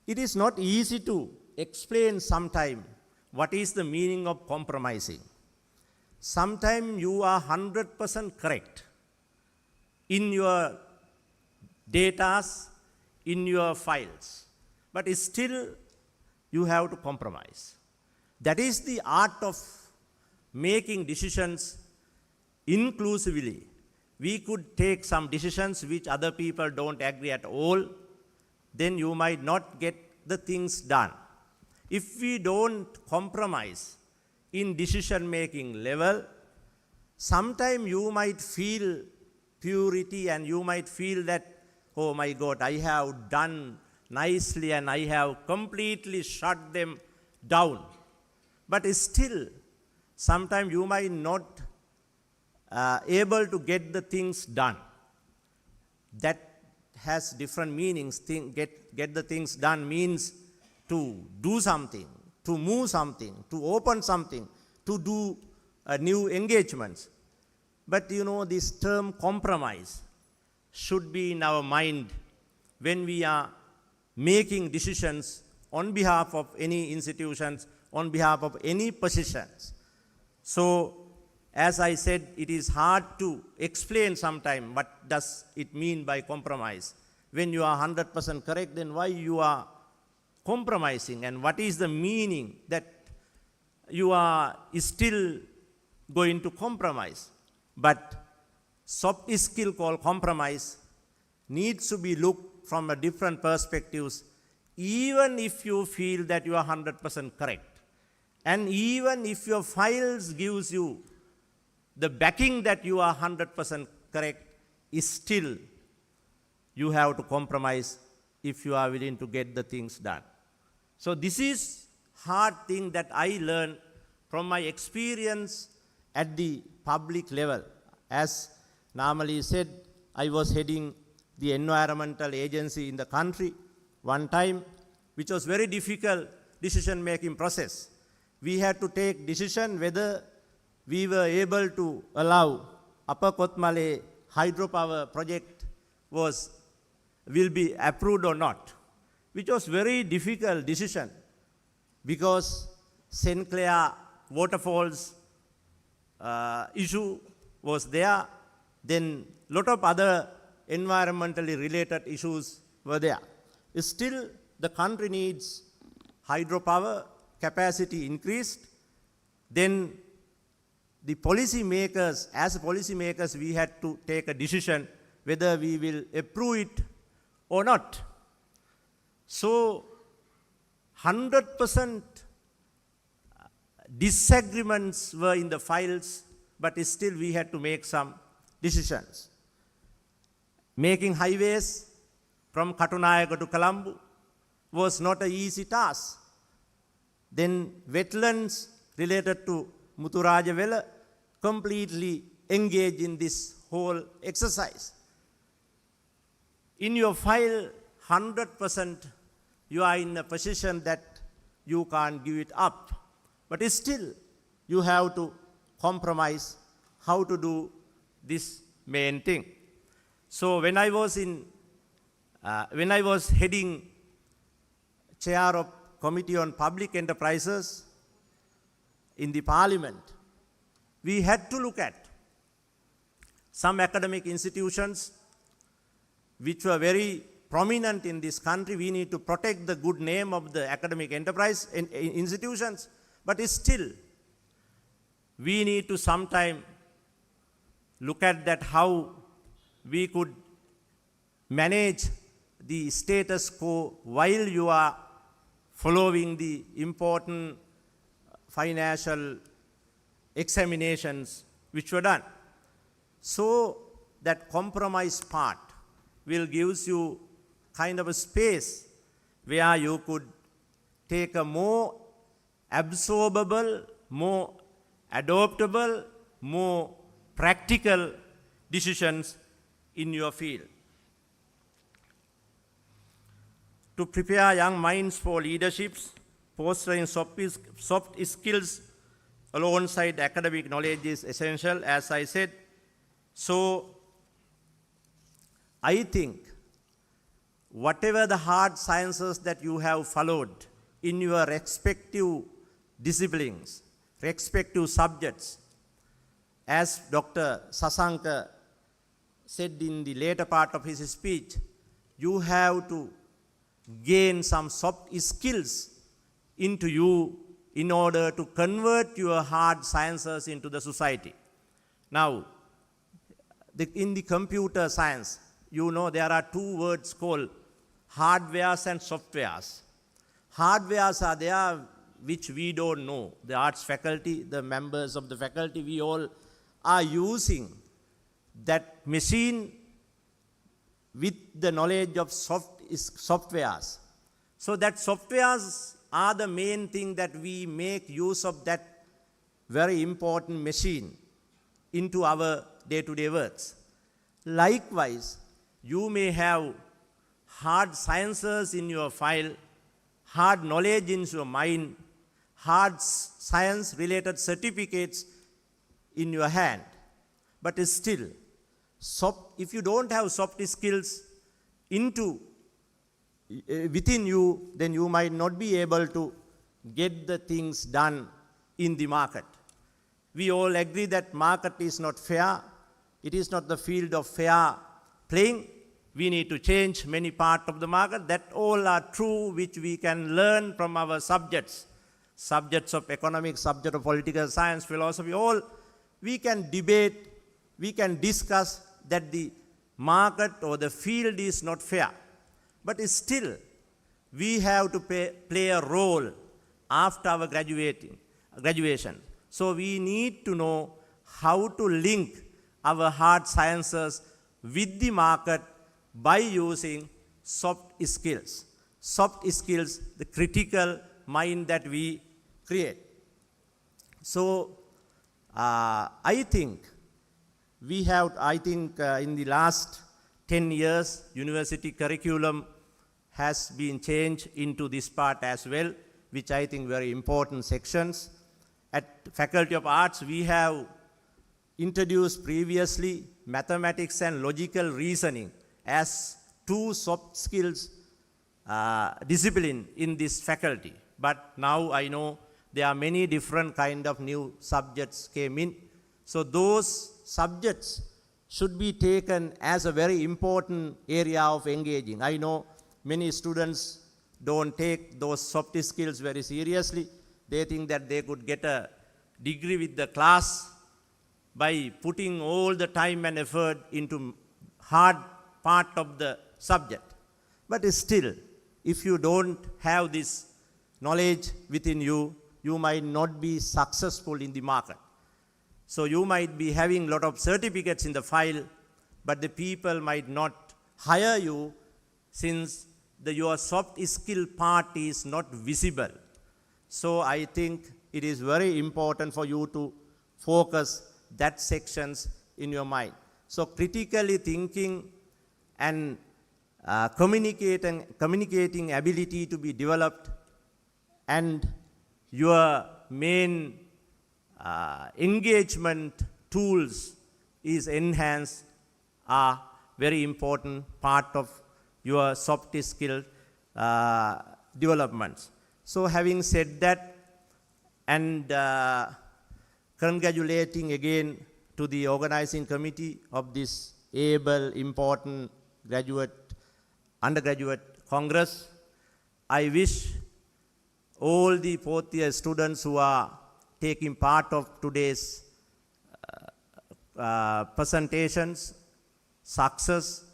E: It is not easy to explain sometime what is the meaning of compromising. Sometimes you are 100% correct in your data, in your files, but still you have to compromise. That is the art of making decisions inclusively. We could take some decisions which other people don't agree at all, then you might not get the things done. If we don't compromise in decision-making level, sometime you might feel purity and you might feel that, oh my God, I have done nicely and I have completely shut them down. But still, sometimes you might not able to get the things done. That has different meanings. Get the things done means to do something, to move something, to open something, to do new engagements. But you know, this term compromise should be in our mind when we are making decisions on behalf of any institutions, on behalf of any positions. So, as I said, it is hard to explain sometimes what does it mean by compromise. When you are 100% correct, then why you are compromising, and what is the meaning that you are still going to compromise? But soft skill called compromise needs to be looked from a different perspectives, even if you feel that you are 100% correct. And even if your files gives you the backing that you are 100% correct, is still you have to compromise if you are willing to get the things done. So this is hard thing that I learned from my experience at the public level. As normally said, I was heading the environmental agency in the country one time, which was very difficult decision-making process. We had to take decision whether we were able to allow Upper Kotmale hydropower project will be approved or not, which was very difficult decision because St. Clair waterfalls issue was there, then lot of other environmentally related issues were there. Still, the country needs hydropower, capacity increased, then the policymakers, as policymakers, we had to take a decision whether we will approve it or not. So, 100% disagreements were in the files, but still we had to make some decisions. Making highways from Katunayaka to Colombo was not an easy task. Then wetlands related to Muthurajawela completely engaged in this whole exercise. In your file, 100% you are in a position that you can't give it up. But still, you have to compromise how to do this main thing. So when I was heading chair of Committee on Public Enterprises in the Parliament, we had to look at some academic institutions which were very prominent in this country. We need to protect the good name of the academic enterprise institutions, but still, we need to sometime look at that how we could manage the status quo while you are following the important financial examinations which were done. So that compromise part will give you kind of a space where you could take a more absorbable, more adoptable, more practical decisions in your field. To prepare young minds for leaderships, fostering soft skills alongside academic knowledge is essential. As I said, So I think whatever the hard sciences that you have followed in your respective disciplines, respective subjects, as Dr. Sasanka said in the later part of his speech, you have to gain some soft skills into you in order to convert your hard sciences into the society. Now, in the computer science, you know there are two words called hardwares and softwares. Hardwares are there which we don't know. The arts faculty, the members of the faculty, we all are using that machine with the knowledge of softwares. So that softwares are the main thing that we make use of that very important machine into our day-to-day works. Likewise, you may have hard sciences in your file, hard knowledge in your mind, hard science-related certificates in your hand. But still, if you don't have soft skills within you, then you might not be able to get the things done in the market. We all agree that market is not fair. It is not the field of fair playing. We need to change many parts of the market. That all are true, which we can learn from our subjects. Subjects of economics, subject of political science, philosophy, all we can debate, we can discuss that the market or the field is not fair. But still, we have to play a role after our graduation. So we need to know how to link our hard sciences with the market by using soft skills. Soft skills, the critical mind that we create. So I think in the last 10 years, university curriculum has been changed into this part as well, which I think very important sections. At Faculty of Arts, we have introduced previously mathematics and logical reasoning as two soft skills discipline in this faculty. But now I know there are many different kind of new subjects came in. So those subjects should be taken as a very important area of engaging. I know many students don't take those soft skills very seriously. They think that they could get a degree with the class by putting all the time and effort into hard part of the subject. But still, if you don't have this knowledge within you, you might not be successful in the market. So you might be having a lot of certificates in the file, but the people might not hire you since your soft skill part is not visible. So I think it is very important for you to focus that sections in your mind. So critically thinking and communicating ability to be developed, and your main engagement tools is enhanced, are very important part of your soft skill developments. So having said that, and congratulating again to the organizing committee of this able, important undergraduate congress, I wish all the fourth year students who are taking part of today's presentations success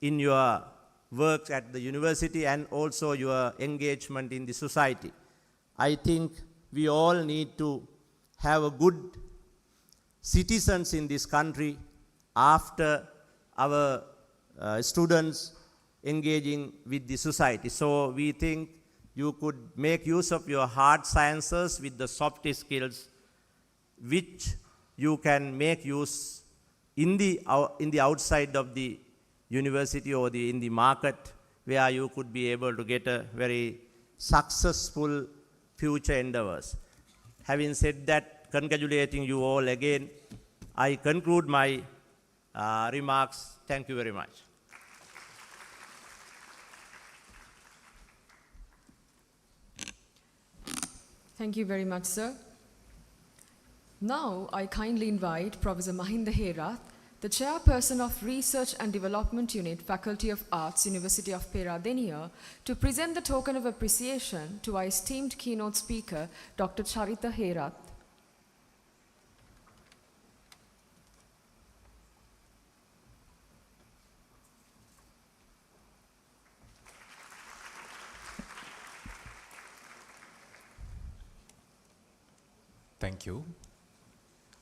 E: in your work at the university and also your engagement in the society. I think we all need to have a good citizens in this country after our students engaging with the society. So we think you could make use of your hard sciences with the soft skills, which you can make use in the outside of the university or in the market, where you could be able to get a very successful future endeavors. Having said that, congratulating you all again, I conclude my
J: remarks. Thank you very much.
A: Thank you very much, sir. Now, I kindly invite Professor Mahinda Herath, the Chairperson of Research and Development Unit, Faculty of Arts, University of Peradeniya, to present the token of appreciation to our esteemed keynote speaker, Dr. Charita Herath.
B: Thank you.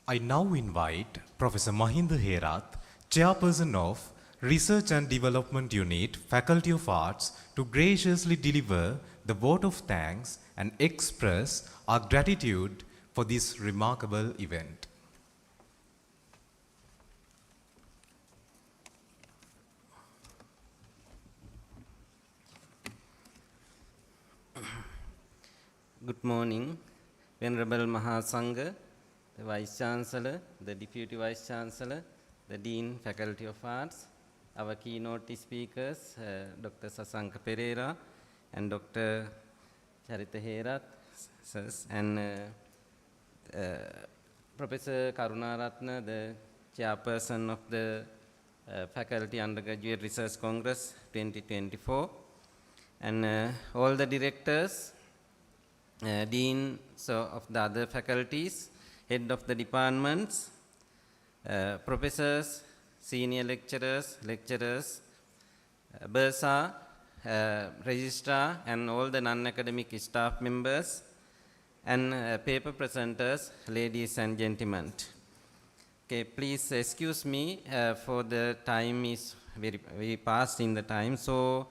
B: I now invite Professor Mahinda Herath, Chairperson of Research and Development Unit, Faculty of Arts, to graciously deliver the vote of thanks and express our gratitude for this remarkable event.
K: Good morning, Venerable Mahasangha, the Vice Chancellor, the Deputy Vice Chancellor, the Dean, Faculty of Arts, our keynote speakers, Dr. Sasanka Pereira and Dr. Charita Herath, and Professor Karunaratna, the Chairperson of the Faculty Undergraduate Research Congress 2024, and all the directors, deans of the other faculties, head of the departments, professors, senior lecturers, bursar, registrar, and all the non-academic staff members, and paper presenters, ladies and gentlemen. Okay, please excuse me for the time is very past in the time. So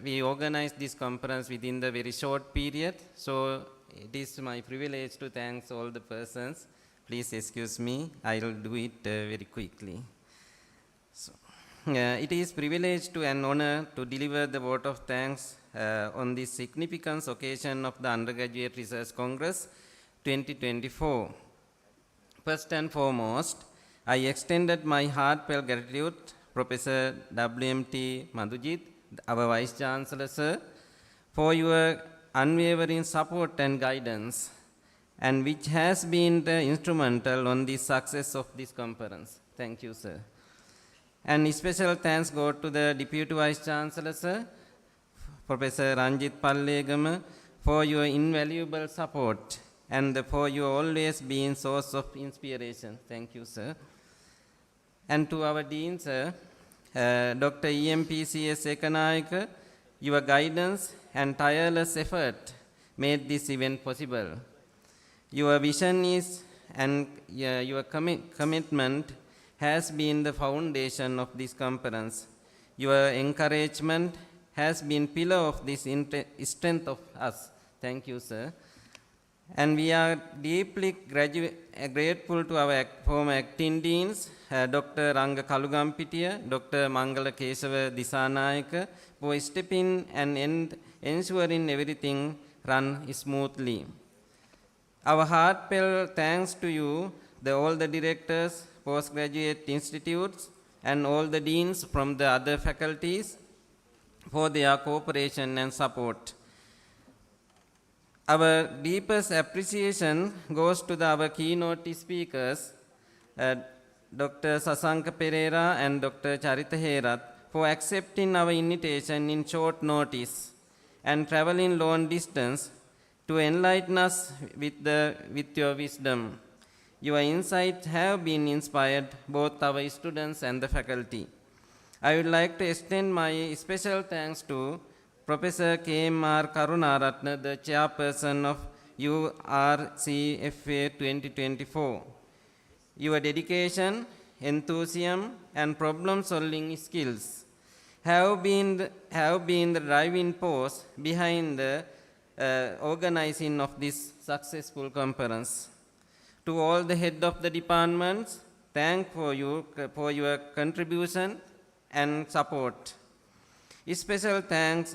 K: we organized this conference within the very short period. So it is my privilege to thank all the persons. Please excuse me, I will do it very quickly. So, it is privilege to an honor to deliver the vote of thanks on this significant occasion of the Undergraduate Research Congress 2024. First and foremost, I extended my heartfelt gratitude to Professor W.M.T. Madhujit, our Vice Chancellor, sir, for your unwavering support and guidance, and which has been instrumental on the success of this conference. Thank you, sir. And special thanks go to the Deputy Vice Chancellor, sir, Professor Ranjit Pallegama, for your invaluable support and for your always being source of inspiration. Thank you, sir. And to our Dean, sir, Dr. EMPCS Ekanayaka, your guidance and tireless effort made this event possible. Your vision is and your commitment has been the foundation of this conference. Your encouragement has been pillar of this strength of us. Thank you, sir. And we are deeply grateful to our former acting deans, Dr. Ranga Kalugampitiya, Dr. Mangala Kesava Disanayaka, for stepping and ensuring everything run smoothly. Our heartfelt thanks to you, all the directors, postgraduate institutes, and all the deans from the other faculties for their cooperation and support. Our deepest appreciation goes to our keynote speakers, Dr. Sasanka Pereira and Dr. Charita Herath, for accepting our invitation in short notice and traveling long distance to enlighten us with your wisdom. Your insights have been inspired both our students and the faculty. I would like to extend my special thanks to Professor K.M.R. Karunaratna, the Chairperson of URCFA-2024. Your dedication, enthusiasm, and problem-solving skills have been the driving force behind the organizing of this successful conference. To all the head of the departments, thank for your contribution and support. Special thanks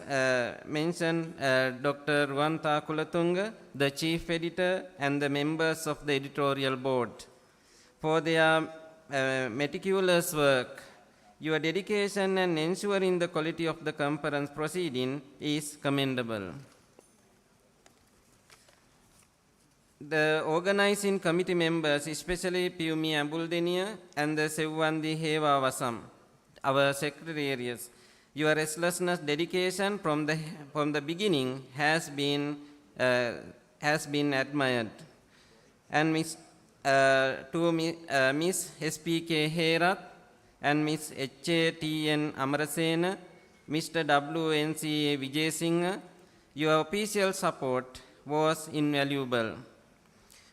K: mention Dr. Ruwanta Kulatunga, the chief editor, and the members of the editorial board for their meticulous work. Your dedication and ensuring the quality of the conference proceeding is commendable. The organizing committee members, especially Piyumi Ambuldeniya and the Sevwandi Heva Vasam, our secretariats, your restlessness, dedication from the beginning has been admired. And Miss S.P.K. Herat and Miss H.A.T.N. Amarasena, Mr. W.N.C.A. Vijay Singh, your official support was invaluable.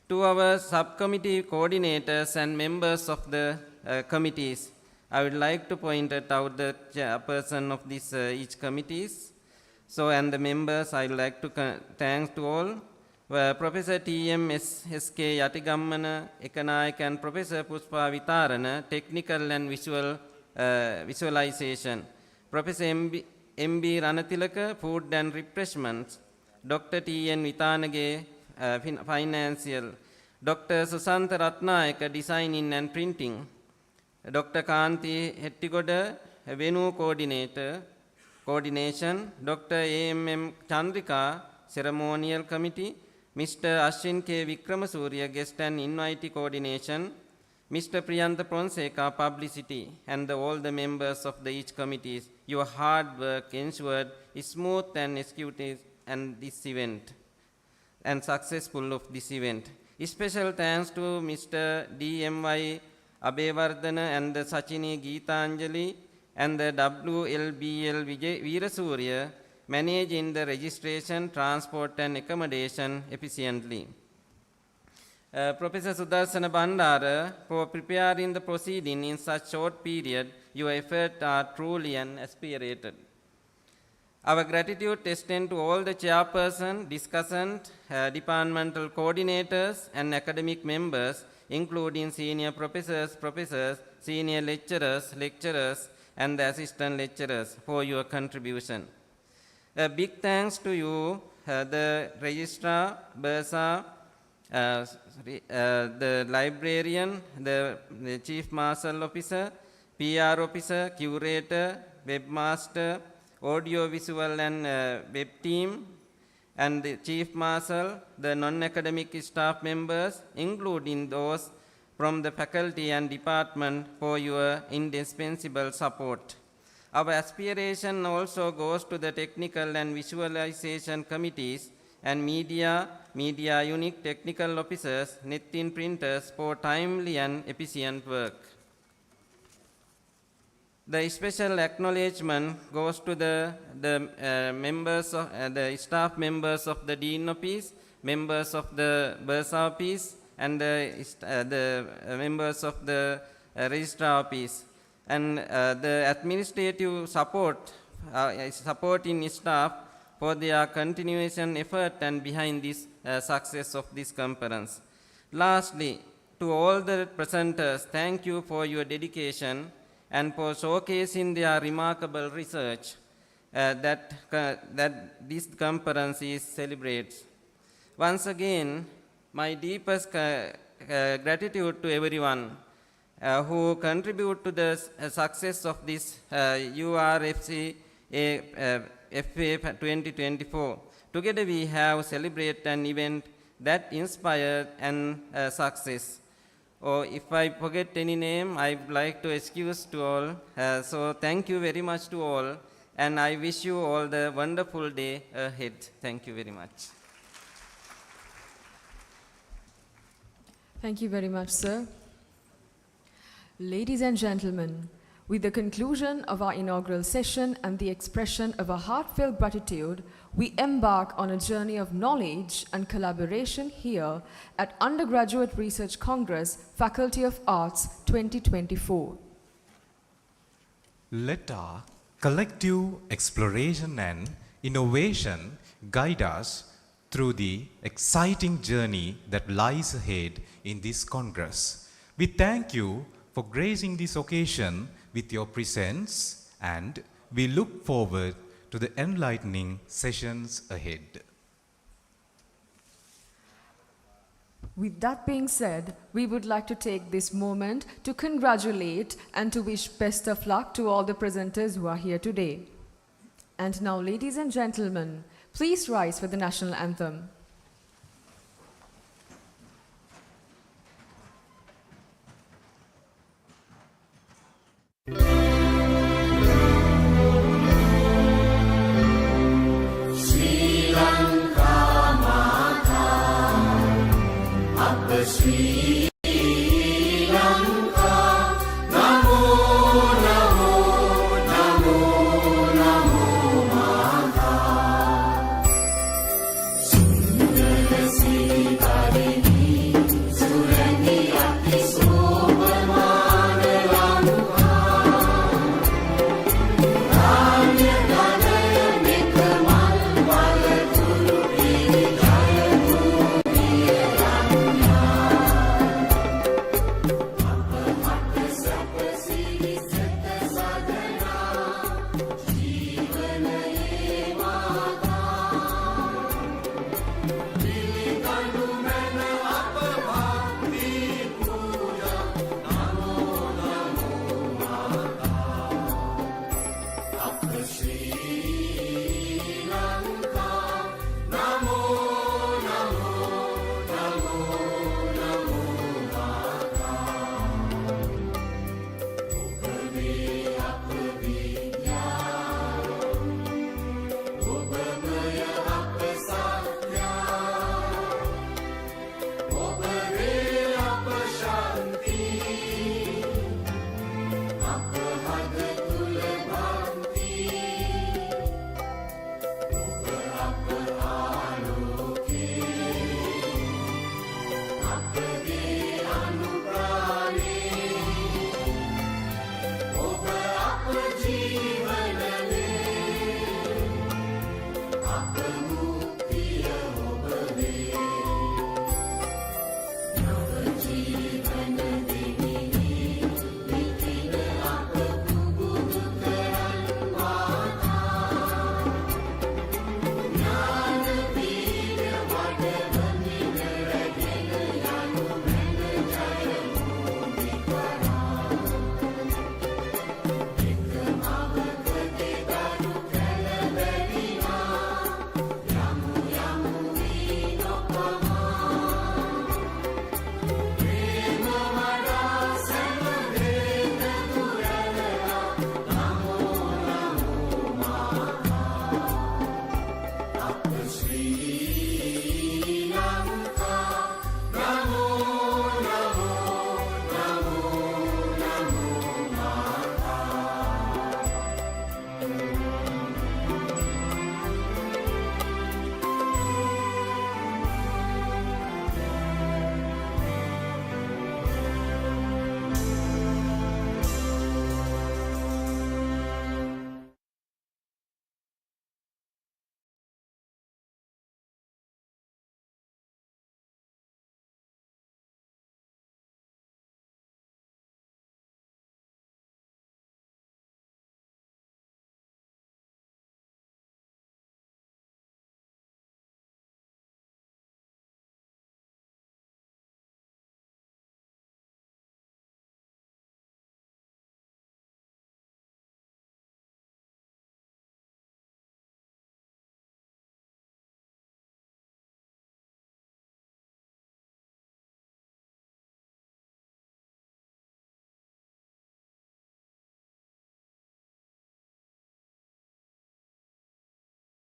K: To our subcommittee coordinators and members of the committees, I would like to point out the chairperson of this each committees. So, and the members, I would like to thank to all. Professor T.M. S.K. Yatigammana, Economic, and Professor Puspa Vitarana, Technical and Visualization. Professor M.B. Ranatilaka, Food and Refreshments. Dr. T.N. Vitanage, Financial. Dr. Susantha Ratnayaka, Designing and Printing. Dr. Kanti Hettigoda, Venu Coordination. Dr. A.M.M. Chandrika, Ceremonial Committee. Mr. Ashwin K. Vikramasuriya, Guest and Invitee Coordination. Mr. Priyantha Ponseka, Publicity, and all the members of each committees. Your hard work ensured smooth and executive and this event and successful of this event. Special thanks to Mr. D.M.Y. Abevardhana and the Sachini Geetanjali and the WLBL Veerasurya, managing the registration, transport and accommodation efficiently. Professor Sudarsana Bandara, for preparing the proceeding in such short period, your efforts are truly aspirated. Our gratitude extends to all the chairperson, discussant, departmental coordinators and academic members, including senior professors, senior lecturers, and the assistant lecturers for your contribution. A big thanks to you, the registrar, bursar, the librarian, the chief marshal officer, PR officer, curator, webmaster, audio-visual and web team, and the chief marshal, the non-academic staff members, including those from the faculty and department, for your indispensable support. Our aspiration also goes to the technical and visualization committees and media unit technical officers, net-in printers for timely and efficient work. The special acknowledgement goes to the members of the staff members of the Dean Office, members of the Bursar Office, and the members of the Registrar Office, and the administrative support, supporting staff for their continuation effort and behind this success of this conference. Lastly, to all the presenters, thank you for your dedication and for showcasing their remarkable research that this conference celebrates. Once again, my deepest gratitude to everyone who contribute to the success of this URCFA-2024. Together we have celebrated an event that inspired and success. Or if I forget any name, I would like to excuse to all. So thank you very much to all, and I wish you all the wonderful day ahead. Thank you very much.
A: Thank you very much, sir. Ladies and gentlemen, with the conclusion of our inaugural session and the expression of our heartfelt gratitude, we embark on a journey of knowledge and collaboration here at Undergraduate Research Congress, Faculty of Arts 2024.
B: Let our collective exploration and innovation guide us through the exciting journey that lies ahead in this Congress. We thank you for gracing this occasion with your presence, and we look forward to the enlightening sessions ahead.
A: With that being said, we would like to take this moment to congratulate and to wish best of luck to all the presenters who are here today. And now, ladies and gentlemen, please rise for the national anthem.
J: Apa